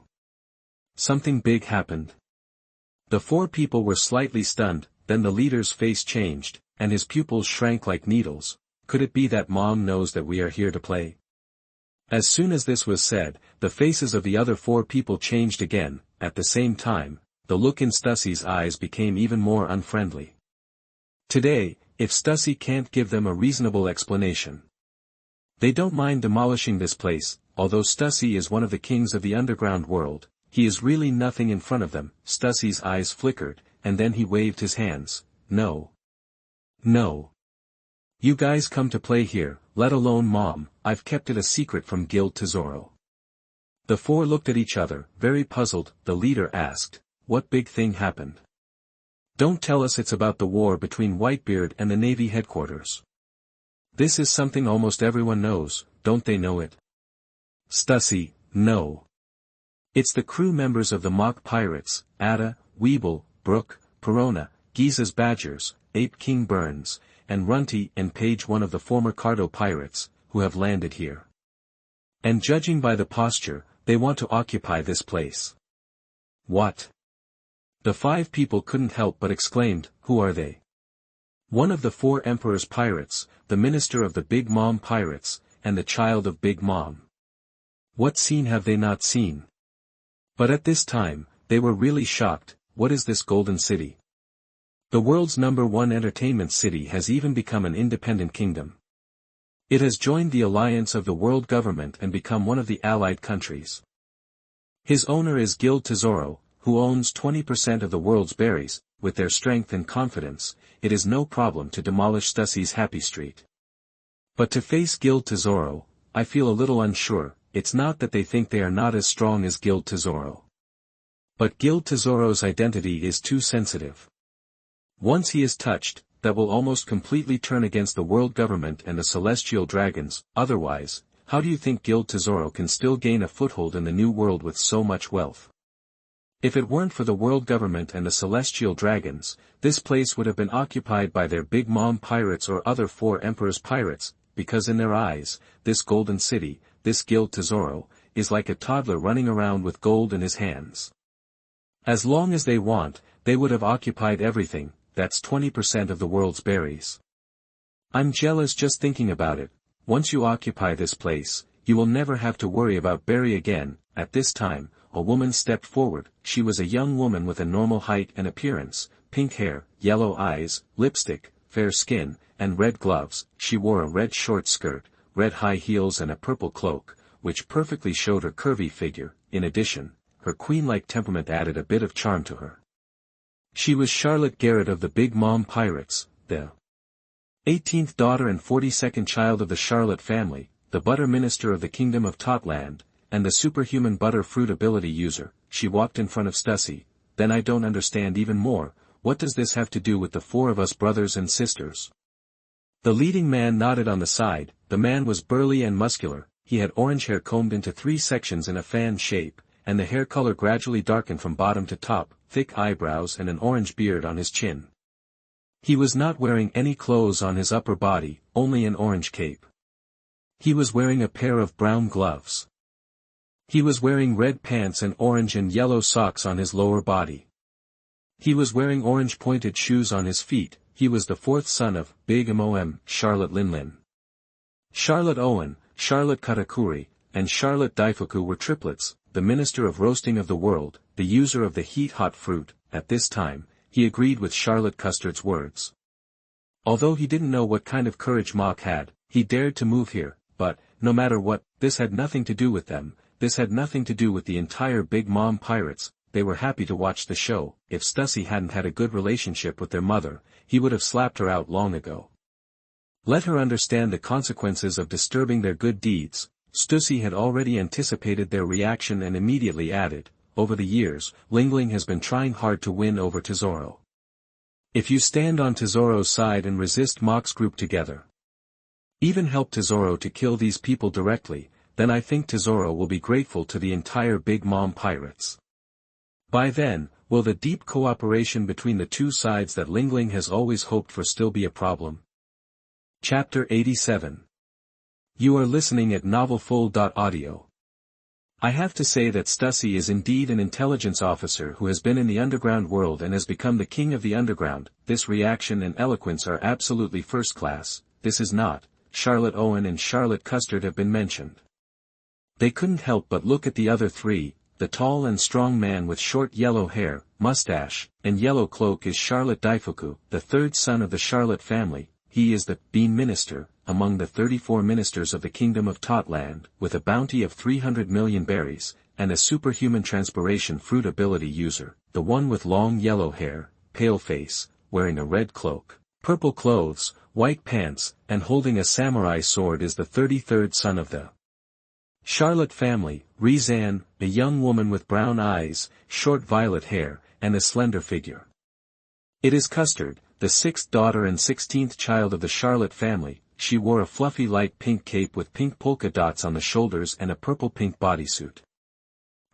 Something big happened. The 4 people were slightly stunned, then the leader's face changed, and his pupils shrank like needles. "Could it be that Mom knows that we are here to play?" As soon as this was said, the faces of the other 4 people changed again. At the same time, the look in Stussy's eyes became even more unfriendly. Today, if Stussy can't give them a reasonable explanation. They don't mind demolishing this place. Although Stussy is one of the kings of the underground world, he is really nothing in front of them. Stussy's eyes flickered, and then he waved his hands. "No. No. You guys come to play here, let alone Mom. I've kept it a secret from Guild Tesoro." The 4 looked at each other, very puzzled. The leader asked, "What big thing happened? Don't tell us it's about the war between Whitebeard and the Navy headquarters. This is something almost everyone knows, don't they know it?" Stussy, "No. It's the crew members of the mock pirates, Ada, Weeble, Brooke, Perona, Giza's Badgers, Ape King Burns, and Runty and Page, one of the former Cardo pirates, who have landed here. And judging by the posture, they want to occupy this place." "What?" The 5 people couldn't help but exclaimed, "Who are they?" "One of the 4 Emperor's pirates, the minister of the Big Mom pirates, and the child of Big Mom. What scene have they not seen?" But at this time, they were really shocked. What is this Golden City? The world's #1 entertainment city has even become an independent kingdom. It has joined the alliance of the world government and become one of the allied countries. His owner is Guild Tesoro, who owns 20% of the world's berries. With their strength and confidence, it is no problem to demolish Stussy's Happy Street. But to face Guild Tesoro, I feel a little unsure. It's not that they think they are not as strong as Guild Tesoro. But Guild Tesoro's identity is too sensitive. Once he is touched, that will almost completely turn against the world government and the celestial dragons. Otherwise, how do you think Guild Tesoro can still gain a foothold in the new world with so much wealth? If it weren't for the world government and the celestial dragons, this place would have been occupied by their Big Mom pirates or other Four Emperors pirates, because in their eyes, this golden city, this Guild Tesoro, is like a toddler running around with gold in his hands. As long as they want, they would have occupied everything. That's 20% of the world's berries. I'm jealous just thinking about it. Once you occupy this place, you will never have to worry about berry again. At this time, a woman stepped forward. She was a young woman with a normal height and appearance, pink hair, yellow eyes, lipstick, fair skin, and red gloves. She wore a red short skirt, red high heels and a purple cloak, which perfectly showed her curvy figure. In addition, her queen-like temperament added a bit of charm to her. She was Charlotte Garrett of the Big Mom Pirates, the 18th daughter and 42nd child of the Charlotte family, the butter minister of the Kingdom of Totland, and the superhuman butter fruit ability user. She walked in front of Stussy. Then I don't understand even more, what does this have to do with the four of us brothers and sisters? The leading man nodded on the side. The man was burly and muscular. He had orange hair combed into 3 sections in a fan shape, and the hair color gradually darkened from bottom to top, thick eyebrows and an orange beard on his chin. He was not wearing any clothes on his upper body, only an orange cape. He was wearing a pair of brown gloves. He was wearing red pants and orange and yellow socks on his lower body. He was wearing orange pointed shoes on his feet. He was the 4th son of Big Mom, Charlotte Linlin. Charlotte Owen, Charlotte Katakuri, and Charlotte Daifuku were triplets, the minister of roasting of the world, the user of the heat-hot fruit. At this time, he agreed with Charlotte Custard's words. Although he didn't know what kind of courage Mock had, he dared to move here, but, no matter what, this had nothing to do with them. This had nothing to do with the entire Big Mom pirates. They were happy to watch the show. If Stussy hadn't had a good relationship with their mother, he would have slapped her out long ago. Let her understand the consequences of disturbing their good deeds. Stussy had already anticipated their reaction and immediately added, over the years, Lingling has been trying hard to win over Tesoro. If you stand on Tesoro's side and resist Mock's group together, even help Tesoro to kill these people directly, then I think Tesoro will be grateful to the entire Big Mom pirates. By then, will the deep cooperation between the two sides that Lingling has always hoped for still be a problem? Chapter 87. You are listening at novelfull.audio. I have to say that Stussy is indeed an intelligence officer who has been in the underground world and has become the king of the underground. This reaction and eloquence are absolutely first class. This is not. Charlotte Owen and Charlotte Custard have been mentioned. They couldn't help but look at the other 3. The tall and strong man with short yellow hair, mustache, and yellow cloak is Charlotte Daifuku, the 3rd son of the Charlotte family. He is the bean minister, among the 34 ministers of the Kingdom of Totland, with a bounty of 300 million berries, and a superhuman transpiration fruit ability user, the one with long yellow hair, pale face, wearing a red cloak, purple clothes, white pants, and holding a samurai sword is the 33rd son of the Charlotte family, Rizan, a young woman with brown eyes, short violet hair, and a slender figure. It is Custard, the 6th daughter and 16th child of the Charlotte family. She wore a fluffy light pink cape with pink polka dots on the shoulders and a purple-pink bodysuit.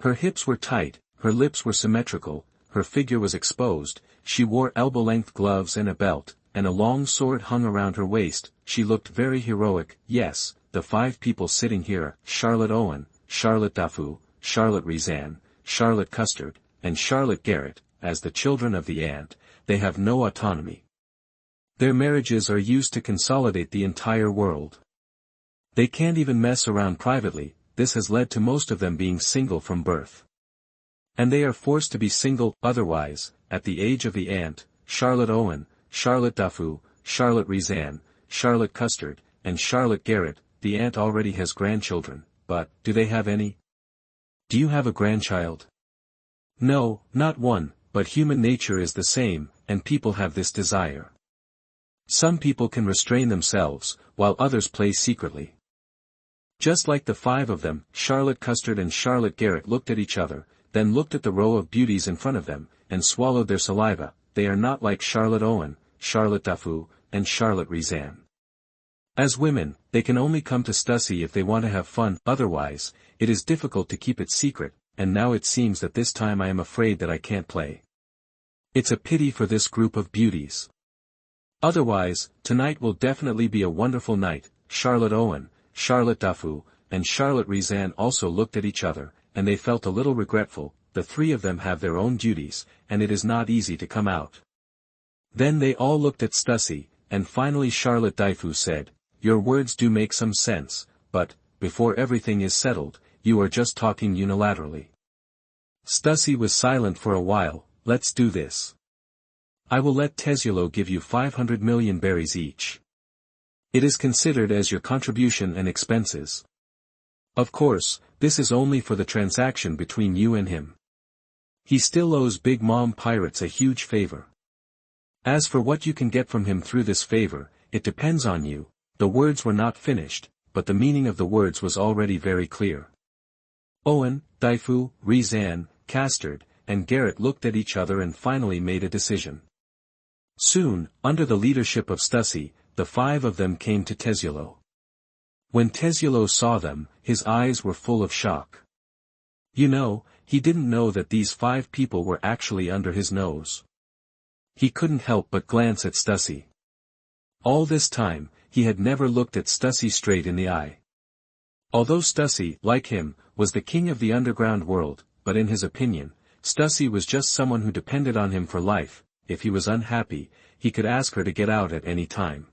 Her hips were tight, her lips were symmetrical, her figure was exposed. She wore elbow-length gloves and a belt, and a long sword hung around her waist. She looked very heroic. Yes, the 5 people sitting here, Charlotte Owen, Charlotte Dafu, Charlotte Rizan, Charlotte Custard, and Charlotte Garrett, as the children of the ant, they have no autonomy. Their marriages are used to consolidate the entire world. They can't even mess around privately. This has led to most of them being single from birth. And they are forced to be single. Otherwise, at the age of the ant, Charlotte Owen, Charlotte Dafu, Charlotte Rizan, Charlotte Custard, and Charlotte Garrett, the ant already has grandchildren, but, do they have any? Do you have a grandchild? No, not one, but human nature is the same, and people have this desire. Some people can restrain themselves, while others play secretly. Just like the 5 of them, Charlotte Custard and Charlotte Garrett looked at each other, then looked at the row of beauties in front of them, and swallowed their saliva. They are not like Charlotte Owen, Charlotte Dafu, and Charlotte Rizan. As women, they can only come to Stussy if they want to have fun, otherwise, it is difficult to keep it secret, and now it seems that this time I am afraid that I can't play. It's a pity for this group of beauties. Otherwise, tonight will definitely be a wonderful night. Charlotte Owen, Charlotte Dafu, and Charlotte Rizan also looked at each other, and they felt a little regretful. The three of them have their own duties, and it is not easy to come out. Then they all looked at Stussy, and finally Charlotte Dafu said, "Your words do make some sense, but, before everything is settled, you are just talking unilaterally." Stussy was silent for a while. "Let's do this. I will let Tezulo give you 500 million berries each. It is considered as your contribution and expenses. Of course, this is only for the transaction between you and him. He still owes Big Mom Pirates a huge favor. As for what you can get from him through this favor, it depends on you." The words were not finished, but the meaning of the words was already very clear. Owen, Daifu, Rizan, Castard, and Garrett looked at each other and finally made a decision. Soon, under the leadership of Stussy, the five of them came to Tezulo. When Tezulo saw them, his eyes were full of shock. You know, he didn't know that these 5 people were actually under his nose. He couldn't help but glance at Stussy. All this time, he had never looked at Stussy straight in the eye. Although Stussy, like him, was the king of the underground world, but in his opinion, Stussy was just someone who depended on him for life. If he was unhappy, he could ask her to get out at any time.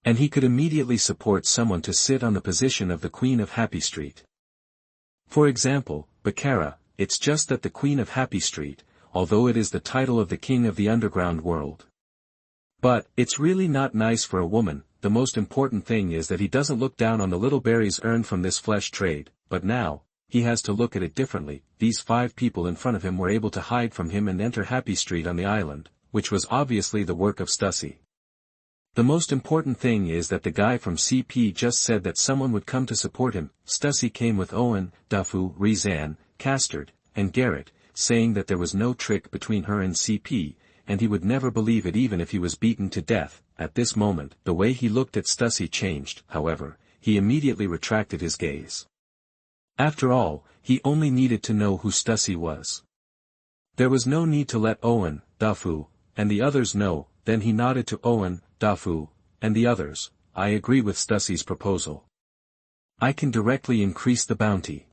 And he could immediately support someone to sit on the position of the Queen of Happy Street. For example, Baccara. It's just that the Queen of Happy Street, although it is the title of the king of the underground world. But, it's really not nice for a woman. The most important thing is that he doesn't look down on the little berries earned from this flesh trade, but now, he has to look at it differently. These 5 people in front of him were able to hide from him and enter Happy Street on the island, which was obviously the work of Stussy. The most important thing is that the guy from CP just said that someone would come to support him. Stussy came with Owen, Dafu, Rizan, Castard, and Garrett, saying that there was no trick between her and CP, and he would never believe it even if he was beaten to death. At this moment, the way he looked at Stussy changed. However, he immediately retracted his gaze. After all, he only needed to know who Stussy was. There was no need to let Owen, Dafu, and the others know. Then he nodded to Owen, Dafu, and the others. "I agree with Stussy's proposal. I can directly increase the bounty.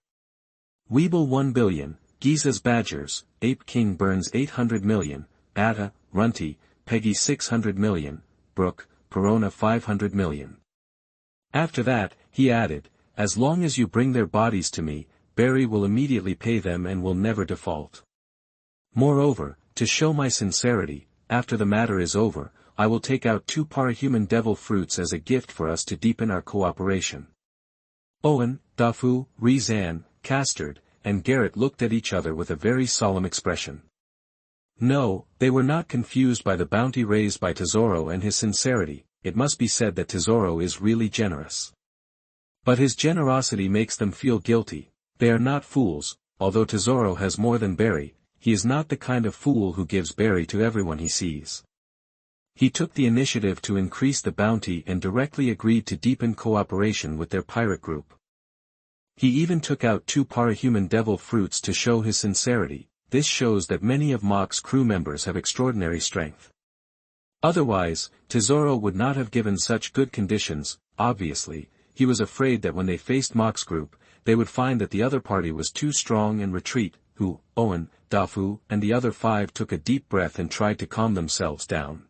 Weeble 1 billion, Giza's Badgers, Ape King burns 800 million, Atta, Runty, Peggy 600 million, Brooke, Perona 500 million. After that, he added, as long as you bring their bodies to me, Barry will immediately pay them and will never default. Moreover, to show my sincerity, after the matter is over, I will take out 2 parahuman devil fruits as a gift for us to deepen our cooperation." Owen, Dafu, Rizan, Castard, and Garrett looked at each other with a very solemn expression. No, they were not confused by the bounty raised by Tesoro and his sincerity. It must be said that Tesoro is really generous. But his generosity makes them feel guilty. They are not fools. Although Tesoro has more than Barry, he is not the kind of fool who gives Barry to everyone he sees. He took the initiative to increase the bounty and directly agreed to deepen cooperation with their pirate group. He even took out 2 parahuman devil fruits to show his sincerity. This shows that many of Mach's crew members have extraordinary strength. Otherwise, Tesoro would not have given such good conditions. Obviously, he was afraid that when they faced Mach's group, they would find that the other party was too strong and retreat. Owen, Dafu, and the other 5 took a deep breath and tried to calm themselves down.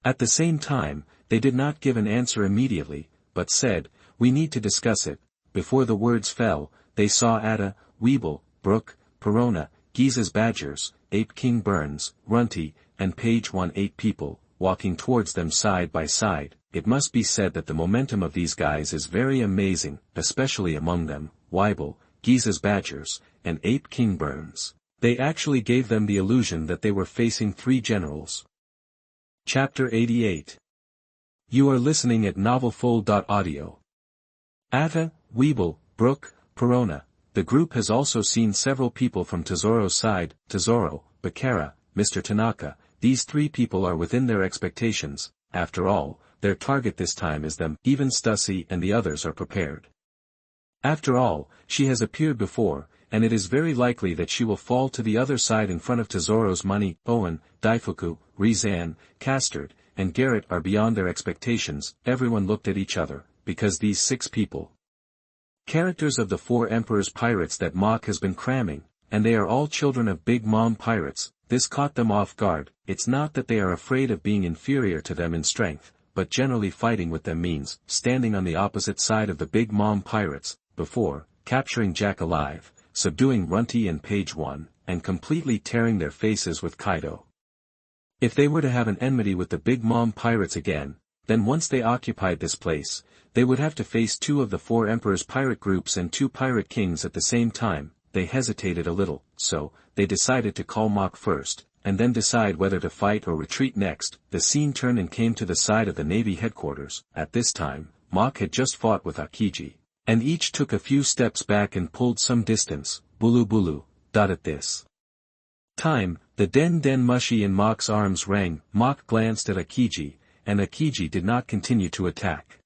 At the same time, they did not give an answer immediately, but said, "We need to discuss it." Before the words fell, they saw Atta, Weeble, Brooke, Perona, Giza's Badgers, Ape King Burns, Runty, and Page 8 people, walking towards them side by side. It must be said that the momentum of these guys is very amazing, especially among them, Weeble, Giza's Badgers, and Ape King Burns. They actually gave them the illusion that they were facing 3 generals. Chapter 88. You are listening at novelfold.audio. Atta, Weeble, Brooke, Perona. The group has also seen several people from Tesoro's side: Tesoro, Baccara, Mr. Tanaka, these three people are within their expectations, after all, their target this time is them, even Stussy and the others are prepared. After all, she has appeared before, and it is very likely that she will fall to the other side in front of Tesoro's money. Owen, Daifuku, Rizan, Castard, and Garrett are beyond their expectations. Everyone looked at each other, because these 6 people, characters of the 4 Emperors pirates that Mach has been cramming, and they are all children of Big Mom pirates, this caught them off guard. It's not that they are afraid of being inferior to them in strength, but generally fighting with them means standing on the opposite side of the Big Mom pirates, before capturing Jack alive, subduing Runty and Page 1, and completely tearing their faces with Kaido. If they were to have an enmity with the Big Mom pirates again, then once they occupied this place, they would have to face 2 of the 4 Emperors pirate groups and 2 pirate kings at the same time. They hesitated a little, so they decided to call Mach first, and then decide whether to fight or retreat next. The scene turned and came to the side of the Navy headquarters. At this time, Mach had just fought with Akiji, and each took a few steps back and pulled some distance. Bulu bulu. At this time, the den den mushi in Mach's arms rang. Mach glanced at Akiji, and Akiji did not continue to attack.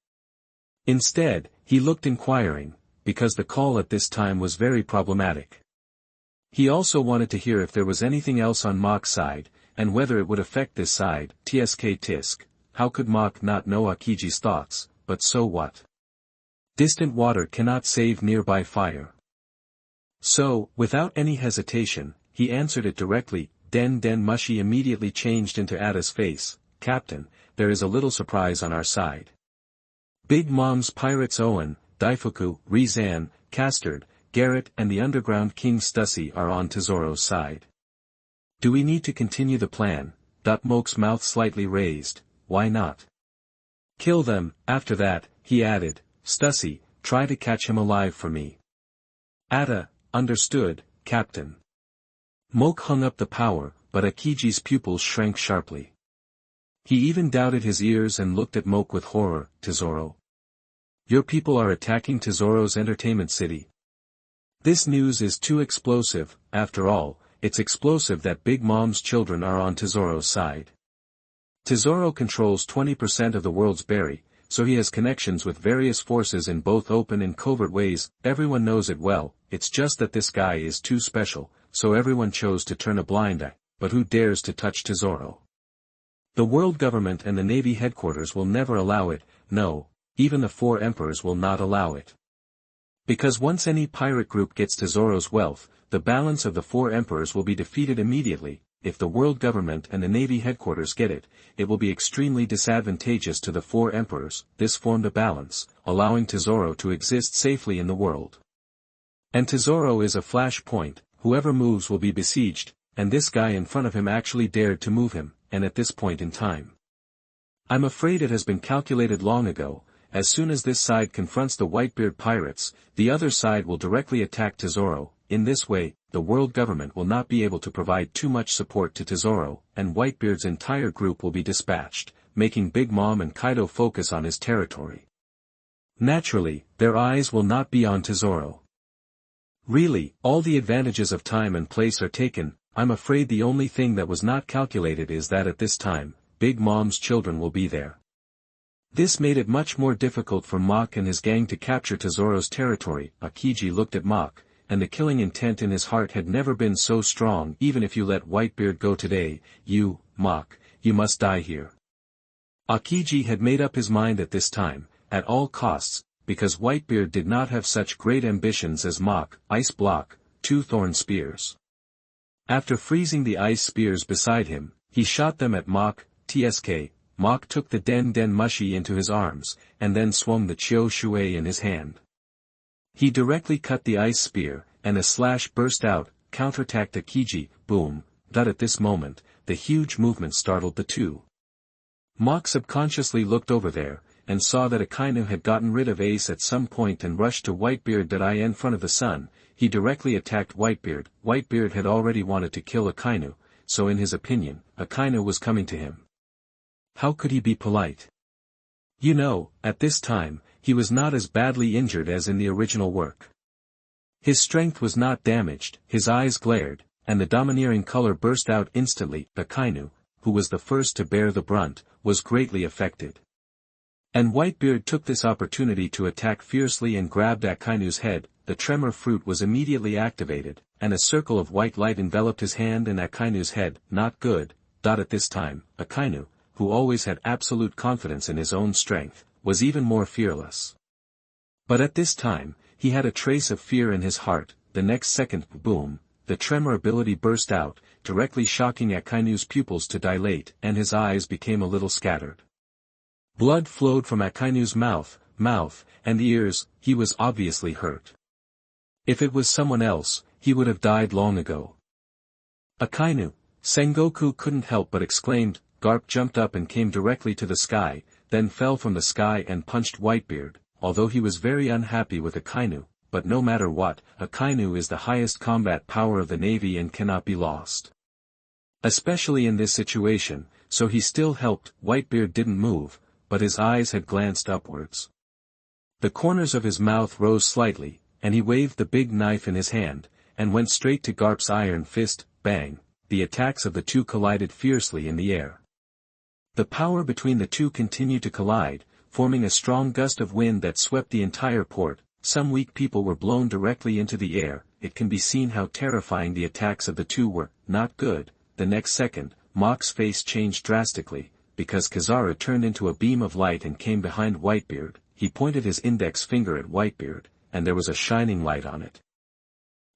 Instead, he looked inquiring, because the call at this time was very problematic. He also wanted to hear if there was anything else on Mach's side, and whether it would affect this side. Tsk tisk, how could Mach not know Akiji's thoughts, but so what? Distant water cannot save nearby fire. So, without any hesitation, he answered it directly. Den den mushi immediately changed into Ada's face. Captain, there is a little surprise on our side. Big Mom's pirates Owen, Daifuku, Rizan, Castard, Garrett and the underground king Stussy are on Tesoro's side. Do we need to continue the plan? Moke's mouth slightly raised. Why not? Kill them. After that, he added, Stussy, try to catch him alive for me. Ada, understood, Captain. Moke hung up the power, but Akiji's pupils shrank sharply. He even doubted his ears and looked at Moke with horror. Tesoro. Your people are attacking Tesoro's entertainment city. This news is too explosive. After all, it's explosive that Big Mom's children are on Tesoro's side. Tesoro controls 20% of the world's berry, so he has connections with various forces in both open and covert ways. Everyone knows it well. It's just that this guy is too special, so everyone chose to turn a blind eye. But who dares to touch Tesoro? The world government and the Navy headquarters will never allow it. No, even the 4 emperors will not allow it. Because once any pirate group gets Tesoro's wealth, the balance of the 4 emperors will be defeated immediately. If the world government and the Navy headquarters get it, it will be extremely disadvantageous to the 4 emperors. This formed a balance, allowing Tesoro to exist safely in the world. And Tesoro is a flash point. Whoever moves will be besieged, and this guy in front of him actually dared to move him, and at this point in time. I'm afraid it has been calculated long ago. As soon as this side confronts the Whitebeard pirates, the other side will directly attack Tesoro. In this way, the world government will not be able to provide too much support to Tesoro, and Whitebeard's entire group will be dispatched, making Big Mom and Kaido focus on his territory. Naturally, their eyes will not be on Tesoro. Really, all the advantages of time and place are taken. I'm afraid the only thing that was not calculated is that at this time, Big Mom's children will be there. This made it much more difficult for Mach and his gang to capture Tesoro's territory. Akiji looked at Mach, and the killing intent in his heart had never been so strong. Even if you let Whitebeard go today, you, Mach, you must die here. Akiji had made up his mind at this time, at all costs, because Whitebeard did not have such great ambitions as Mach. Ice block, 2 thorn spears. After freezing the ice spears beside him, he shot them at Mach. Tsk. Mach took the den den mushi into his arms, and then swung the Chiu Shui in his hand. He directly cut the ice spear, and a slash burst out. Counterattacked Akiji. Boom. At this moment, the huge movement startled the two. Mach subconsciously looked over there, and saw that Akainu had gotten rid of Ace at some point and rushed to Whitebeard. In front of the sun, he directly attacked Whitebeard. Whitebeard had already wanted to kill Akainu, so in his opinion, Akainu was coming to him. How could he be polite? You know, at this time, he was not as badly injured as in the original work. His strength was not damaged, his eyes glared, and the domineering color burst out instantly. Akainu, who was the first to bear the brunt, was greatly affected. And Whitebeard took this opportunity to attack fiercely and grabbed Akainu's head. The tremor fruit was immediately activated, and a circle of white light enveloped his hand and Akainu's head. Not good. At this time, Akainu, who always had absolute confidence in his own strength, was even more fearless. But at this time, he had a trace of fear in his heart. The next second, boom, the tremor ability burst out, directly shocking Akainu's pupils to dilate, and his eyes became a little scattered. Blood flowed from Akainu's mouth, and ears. He was obviously hurt. If it was someone else, he would have died long ago. Akainu, Sengoku couldn't help but exclaimed. Garp jumped up and came directly to the sky, then fell from the sky and punched Whitebeard, although he was very unhappy with Akainu, but no matter what, Akainu is the highest combat power of the Navy and cannot be lost. Especially in this situation, so he still helped. Whitebeard didn't move, but his eyes had glanced upwards. The corners of his mouth rose slightly, and he waved the big knife in his hand, and went straight to Garp's iron fist. Bang! The attacks of the two collided fiercely in the air. The power between the two continued to collide, forming a strong gust of wind that swept the entire port. Some weak people were blown directly into the air. It can be seen how terrifying the attacks of the two were. Not good. The next second, Mach's face changed drastically, because Kizaru turned into a beam of light and came behind Whitebeard. He pointed his index finger at Whitebeard, and there was a shining light on it.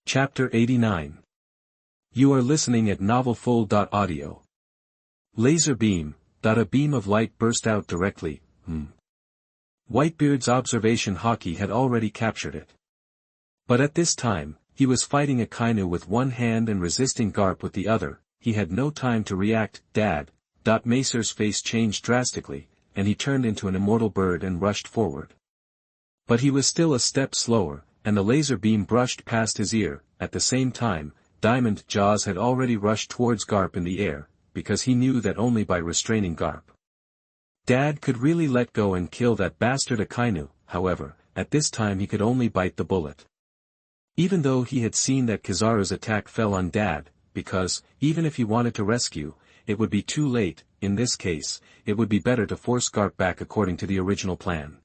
Chapter 89. You are listening at novelfull.audio. Laser beam. A beam of light burst out directly. Whitebeard's observation haki had already captured it. But at this time, he was fighting Akainu with one hand and resisting Garp with the other. He had no time to react. Dad. Macer's face changed drastically, and he turned into an immortal bird and rushed forward. But he was still a step slower, and the laser beam brushed past his ear. At the same time, Diamond Jaws had already rushed towards Garp in the air, because he knew that only by restraining Garp, Dad could really let go and kill that bastard Akainu. However, at this time he could only bite the bullet. Even though he had seen that Kizaru's attack fell on Dad, because, even if he wanted to rescue, it would be too late. In this case, it would be better to force Garp back according to the original plan.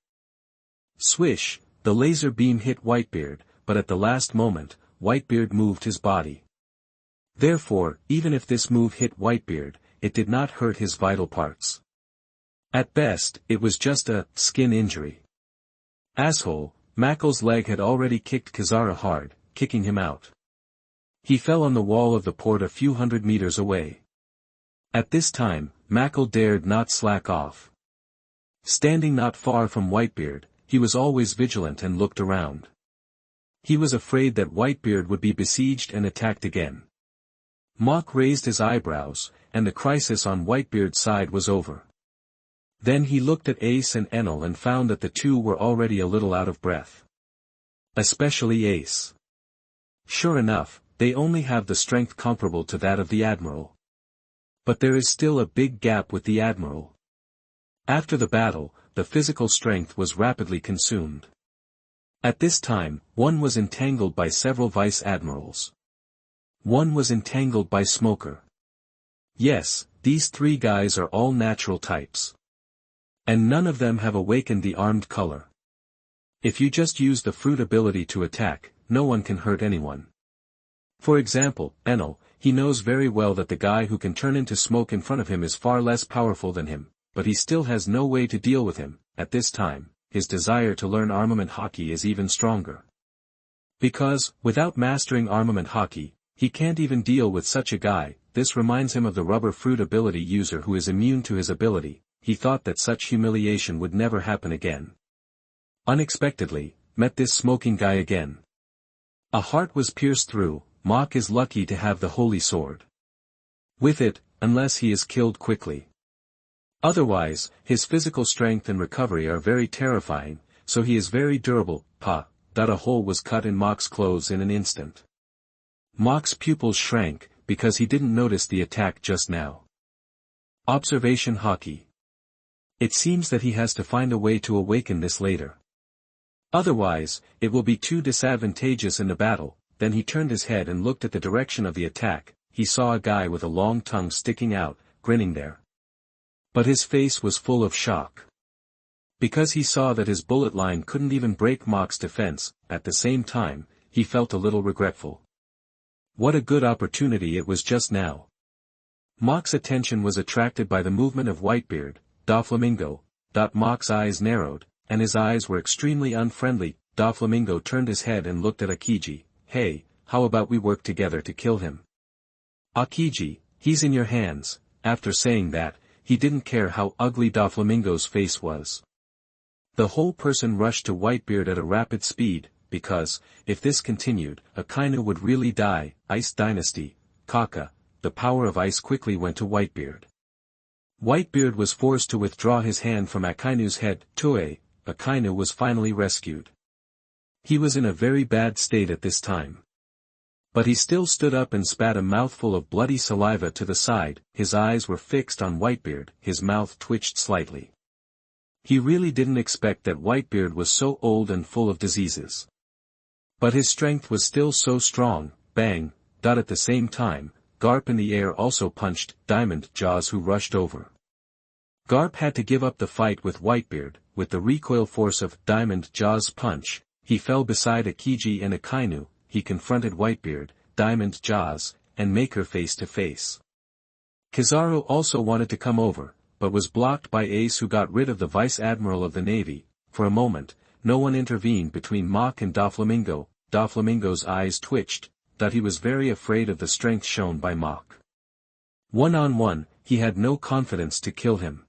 Swish, the laser beam hit Whitebeard, but at the last moment, Whitebeard moved his body. Therefore, even if this move hit Whitebeard, it did not hurt his vital parts. At best, it was just a skin injury. Asshole, Mackle's leg had already kicked Kizaru hard, kicking him out. He fell on the wall of the port a few hundred meters away. At this time, Mackle dared not slack off. Standing not far from Whitebeard, he was always vigilant and looked around. He was afraid that Whitebeard would be besieged and attacked again. Mach raised his eyebrows, and the crisis on Whitebeard's side was over. Then he looked at Ace and Enel and found that the two were already a little out of breath. Especially Ace. Sure enough, they only have the strength comparable to that of the Admiral. But there is still a big gap with the Admiral. After the battle, the physical strength was rapidly consumed. At this time, one was entangled by several vice admirals. One was entangled by Smoker. Yes, these three guys are all natural types. And none of them have awakened the armed color. If you just use the fruit ability to attack, no one can hurt anyone. For example, Enel, he knows very well that the guy who can turn into smoke in front of him is far less powerful than him, but he still has no way to deal with him. At this time, his desire to learn armament haki is even stronger. Because, without mastering armament haki, he can't even deal with such a guy. This reminds him of the rubber fruit ability user who is immune to his ability. He thought that such humiliation would never happen again. Unexpectedly, met this smoking guy again. A heart was pierced through. Mach is lucky to have the holy sword. With it, unless he is killed quickly. Otherwise, his physical strength and recovery are very terrifying, so he is very durable. A hole was cut in Mach's clothes in an instant. Mach's pupils shrank, because he didn't notice the attack just now. Observation haki. It seems that he has to find a way to awaken this later. Otherwise, it will be too disadvantageous in the battle. Then he turned his head and looked at the direction of the attack. He saw a guy with a long tongue sticking out. grinning there. But his face was full of shock. Because he saw that his bullet line couldn't even break Mok's defense, at the same time, he felt a little regretful. What a good opportunity it was just now. Mok's attention was attracted by the movement of Whitebeard, Doflamingo. Mok's eyes narrowed, and his eyes were extremely unfriendly. Doflamingo turned his head and looked at Akiji. Hey, how about we work together to kill him? Akiji, he's in your hands. After saying that, he didn't care how ugly Doflamingo's face was. The whole person rushed to Whitebeard at a rapid speed, because, if this continued, Akainu would really die. Ice Dynasty, Kaka, the power of ice quickly went to Whitebeard. Whitebeard was forced to withdraw his hand from Akainu's head. Toei, Akainu was finally rescued. He was in a very bad state at this time. But he still stood up and spat a mouthful of bloody saliva to the side. His eyes were fixed on Whitebeard, his mouth twitched slightly. He really didn't expect that Whitebeard was so old and full of diseases. But his strength was still so strong. Bang, at the same time, Garp in the air also punched Diamond Jaws, who rushed over. Garp had to give up the fight with Whitebeard. With the recoil force of Diamond Jaws' punch, he fell beside Akiji and Akainu. He confronted Whitebeard, Diamond Jaws, and Maker face to face. Kizaru also wanted to come over, but was blocked by Ace, who got rid of the Vice Admiral of the Navy. For a moment, no one intervened between Mok and Doflamingo. Doflamingo's eyes twitched, that he was very afraid of the strength shown by Mok. One-on-one, he had no confidence to kill him.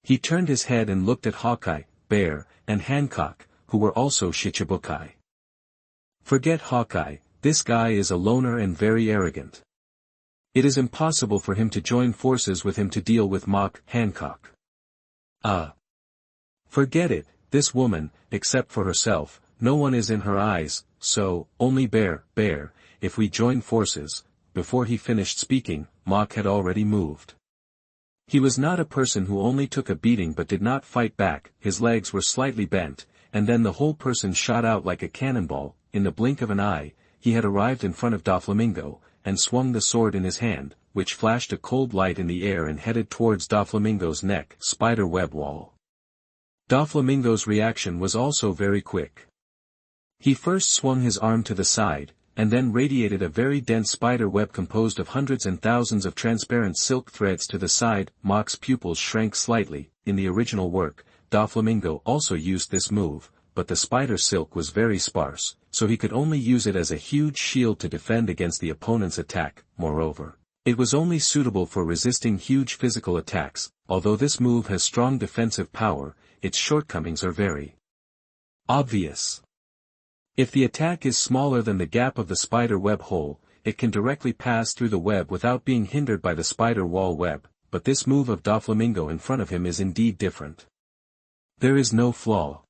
He turned his head and looked at Hawkeye, Bear, and Hancock, who were also Shichibukai. Forget Hawkeye, this guy is a loner and very arrogant. It is impossible for him to join forces with him to deal with Mok. Hancock. Forget it, this woman, except for herself, no one is in her eyes, so, only Bear, if we join forces. Before he finished speaking, Mok had already moved. He was not a person who only took a beating but did not fight back. His legs were slightly bent, and then the whole person shot out like a cannonball. In the blink of an eye, he had arrived in front of Doflamingo, and swung the sword in his hand, which flashed a cold light in the air and headed towards Doflamingo's neck. Spider web wall. Doflamingo's reaction was also very quick. He first swung his arm to the side, and then radiated a very dense spider web composed of hundreds and thousands of transparent silk threads to the side. Mok's pupils shrank slightly. In the original work, Doflamingo also used this move, but the spider silk was very sparse, so he could only use it as a huge shield to defend against the opponent's attack. Moreover, it was only suitable for resisting huge physical attacks. Although this move has strong defensive power, its shortcomings are very obvious. If the attack is smaller than the gap of the spider web hole, it can directly pass through the web without being hindered by the spider wall web, but this move of Doflamingo in front of him is indeed different. There is no flaw.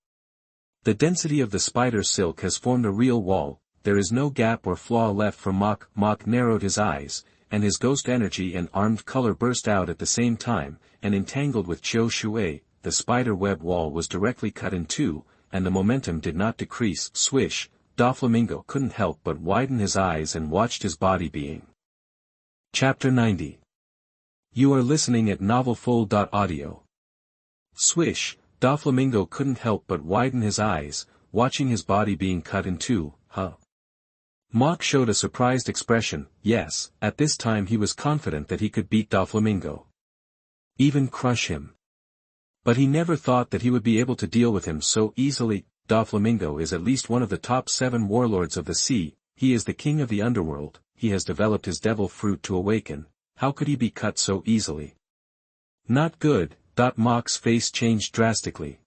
The density of the spider silk has formed a real wall. There is no gap or flaw left for Mok. Mok narrowed his eyes, and his ghost energy and armed color burst out at the same time, and entangled with Chiu Shui. The spider web wall was directly cut in two, and the momentum did not decrease. Swish, Doflamingo couldn't help but widen his eyes and watched his body being. Chapter 90. You are listening at novelfull.audio. Swish, Doflamingo couldn't help but widen his eyes, watching his body being cut in two. Mok showed a surprised expression. Yes, at this time he was confident that he could beat Doflamingo. Even crush him. But he never thought that he would be able to deal with him so easily. Doflamingo is at least one of the top 7 warlords of the sea. He is the king of the underworld. He has developed his devil fruit to awaken. How could he be cut so easily? Not good. Mok's face changed drastically.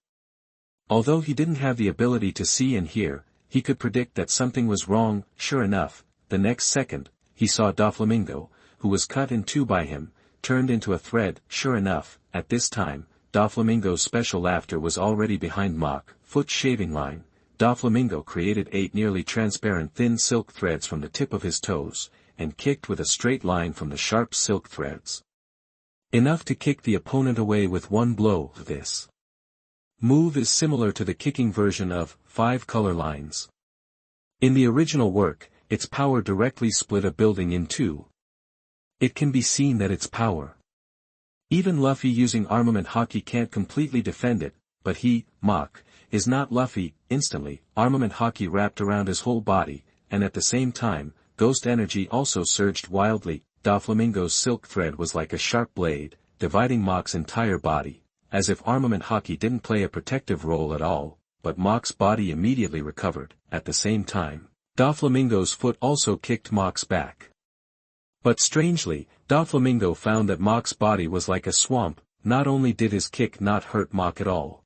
Although he didn't have the ability to see and hear, he could predict that something was wrong. Sure enough, the next second, he saw Doflamingo, who was cut in two by him, turned into a thread. Sure enough, at this time, Doflamingo's special laughter was already behind Mok. Foot shaving line. Doflamingo created 8 nearly transparent thin silk threads from the tip of his toes, and kicked with a straight line from the sharp silk threads. Enough to kick the opponent away with one blow. This move is similar to the kicking version of 5 color lines. In the original work, its power directly split a building in two. It can be seen that its power Even Luffy using armament haki can't completely defend it, but he, Mach, is not Luffy. Instantly, armament haki wrapped around his whole body, and at the same time, ghost energy also surged wildly. Doflamingo's silk thread was like a sharp blade, dividing Mach's entire body, as if armament haki didn't play a protective role at all, but Mach's body immediately recovered. At the same time, Doflamingo's foot also kicked Mach's back. But strangely, Doflamingo found that Mach's body was like a swamp. Not only did his kick not hurt Mach at all.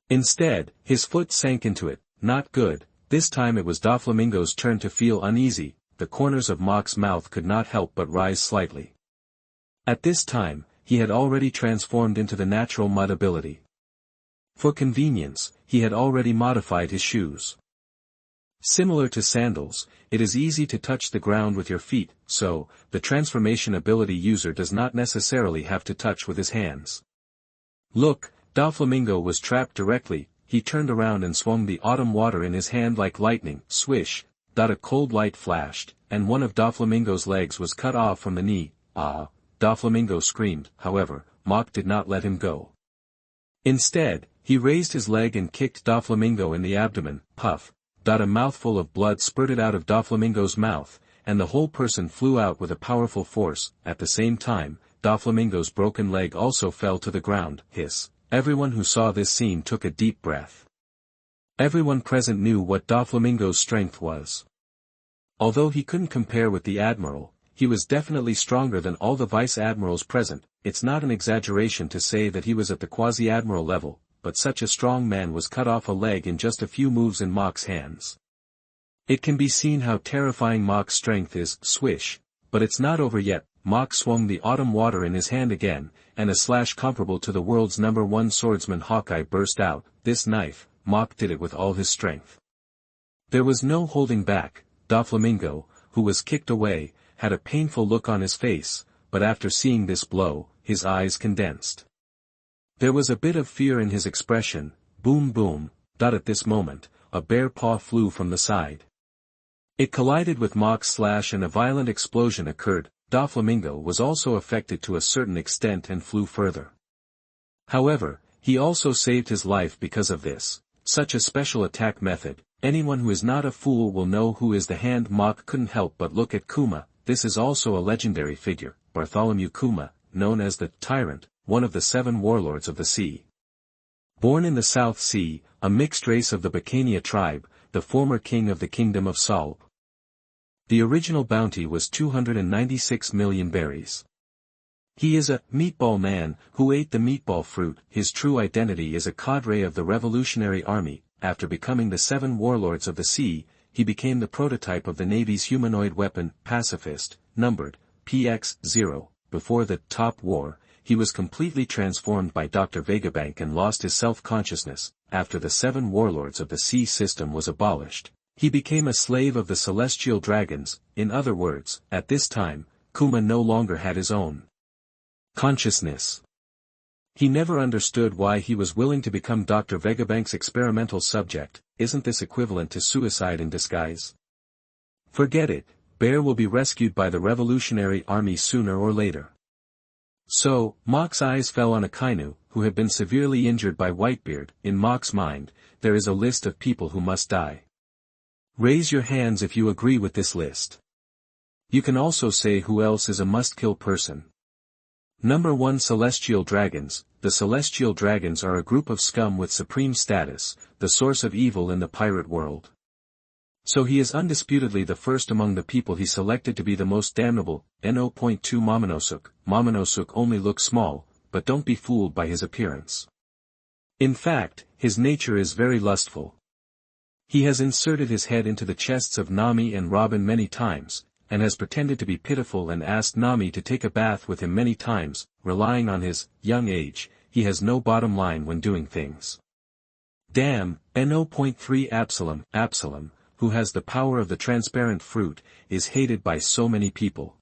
Instead, his foot sank into it. Not good. This time it was Doflamingo's turn to feel uneasy. The corners of Mach's mouth could not help but rise slightly. At this time, he had already transformed into the natural mud ability. For convenience, he had already modified his shoes. Similar to sandals, it is easy to touch the ground with your feet, so, the transformation ability user does not necessarily have to touch with his hands. Look, Doflamingo was trapped directly. He turned around and swung the autumn water in his hand like lightning. Swish! A cold light flashed, and one of Doflamingo's legs was cut off from the knee. Ah! Doflamingo screamed. However, Mach did not let him go. Instead, he raised his leg and kicked Doflamingo in the abdomen. Puff! A mouthful of blood spurted out of Doflamingo's mouth, and the whole person flew out with a powerful force. At the same time, Doflamingo's broken leg also fell to the ground. Hiss! Everyone who saw this scene took a deep breath. Everyone present knew what Doflamingo's strength was. Although he couldn't compare with the Admiral, he was definitely stronger than all the Vice-Admirals present. It's not an exaggeration to say that he was at the Quasi-Admiral level, but such a strong man was cut off a leg in just a few moves in Mach's hands. It can be seen how terrifying Mach's strength is. Swish! But it's not over yet. Mach swung the autumn water in his hand again, and a slash comparable to the world's #1 swordsman Hawkeye burst out. This knife, Mach did it with all his strength. There was no holding back. Doflamingo, who was kicked away, had a painful look on his face, but after seeing this blow, his eyes condensed. There was a bit of fear in his expression. Boom boom! At this moment, a bear paw flew from the side. It collided with Mach's slash and a violent explosion occurred. Doflamingo was also affected to a certain extent and flew further. However, he also saved his life because of this. Such a special attack method. Anyone who is not a fool will know who is the hand. Mach couldn't help but look at Kuma. This is also a legendary figure, Bartholomew Kuma, known as the Tyrant, one of the 7 warlords of the sea. Born in the South Sea, a mixed race of the Bacania tribe, the former king of the Kingdom of Salb. The original bounty was 296 million berries. He is a meatball man who ate the meatball fruit. His true identity is a cadre of the Revolutionary Army. After becoming the 7 warlords of the sea, he became the prototype of the Navy's humanoid weapon, pacifist, numbered PX-0. Before the Top War, he was completely transformed by Dr. Vegabank and lost his self-consciousness. After the 7 warlords of the sea system was abolished, he became a slave of the celestial dragons. In other words, at this time, Kuma no longer had his own consciousness. He never understood why he was willing to become Dr. Vegabank's experimental subject. Isn't this equivalent to suicide in disguise? Forget it, Bear will be rescued by the Revolutionary Army sooner or later. So, Mach's eyes fell on Akainu, who had been severely injured by Whitebeard. In Mach's mind, there is a list of people who must die. Raise your hands if you agree with this list. You can also say who else is a must-kill person. Number 1, Celestial Dragons. The Celestial Dragons are a group of scum with supreme status, the source of evil in the pirate world. So he is undisputedly the first among the people he selected to be the most damnable. No.2 Momonosuke. Momonosuke only looks small, but don't be fooled by his appearance. In fact, his nature is very lustful. He has inserted his head into the chests of Nami and Robin many times, and has pretended to be pitiful and asked Nami to take a bath with him many times. Relying on his young age, he has no bottom line when doing things. Damn, No.3 Absalom. Absalom, who has the power of the transparent fruit, is hated by so many people.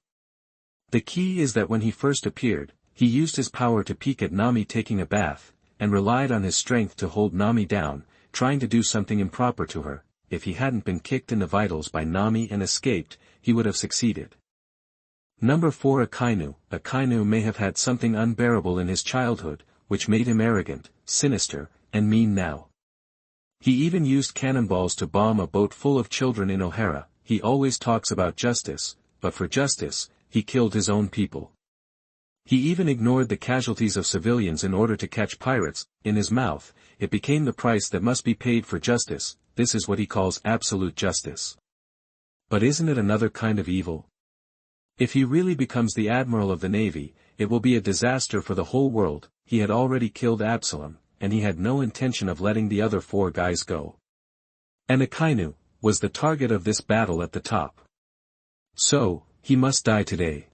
The key is that when he first appeared, he used his power to peek at Nami taking a bath, and relied on his strength to hold Nami down, trying to do something improper to her. If he hadn't been kicked in the vitals by Nami and escaped, he would have succeeded. Number 4 Akainu. Akainu may have had something unbearable in his childhood, which made him arrogant, sinister, and mean now. He even used cannonballs to bomb a boat full of children in O'Hara. He always talks about justice, but for justice, he killed his own people. He even ignored the casualties of civilians in order to catch pirates. In his mouth, it became the price that must be paid for justice. This is what he calls absolute justice. But isn't it another kind of evil? If he really becomes the admiral of the navy, it will be a disaster for the whole world. He had already killed Absalom, and he had no intention of letting the other 4 guys go. And Akainu was the target of this battle at the top. So, he must die today.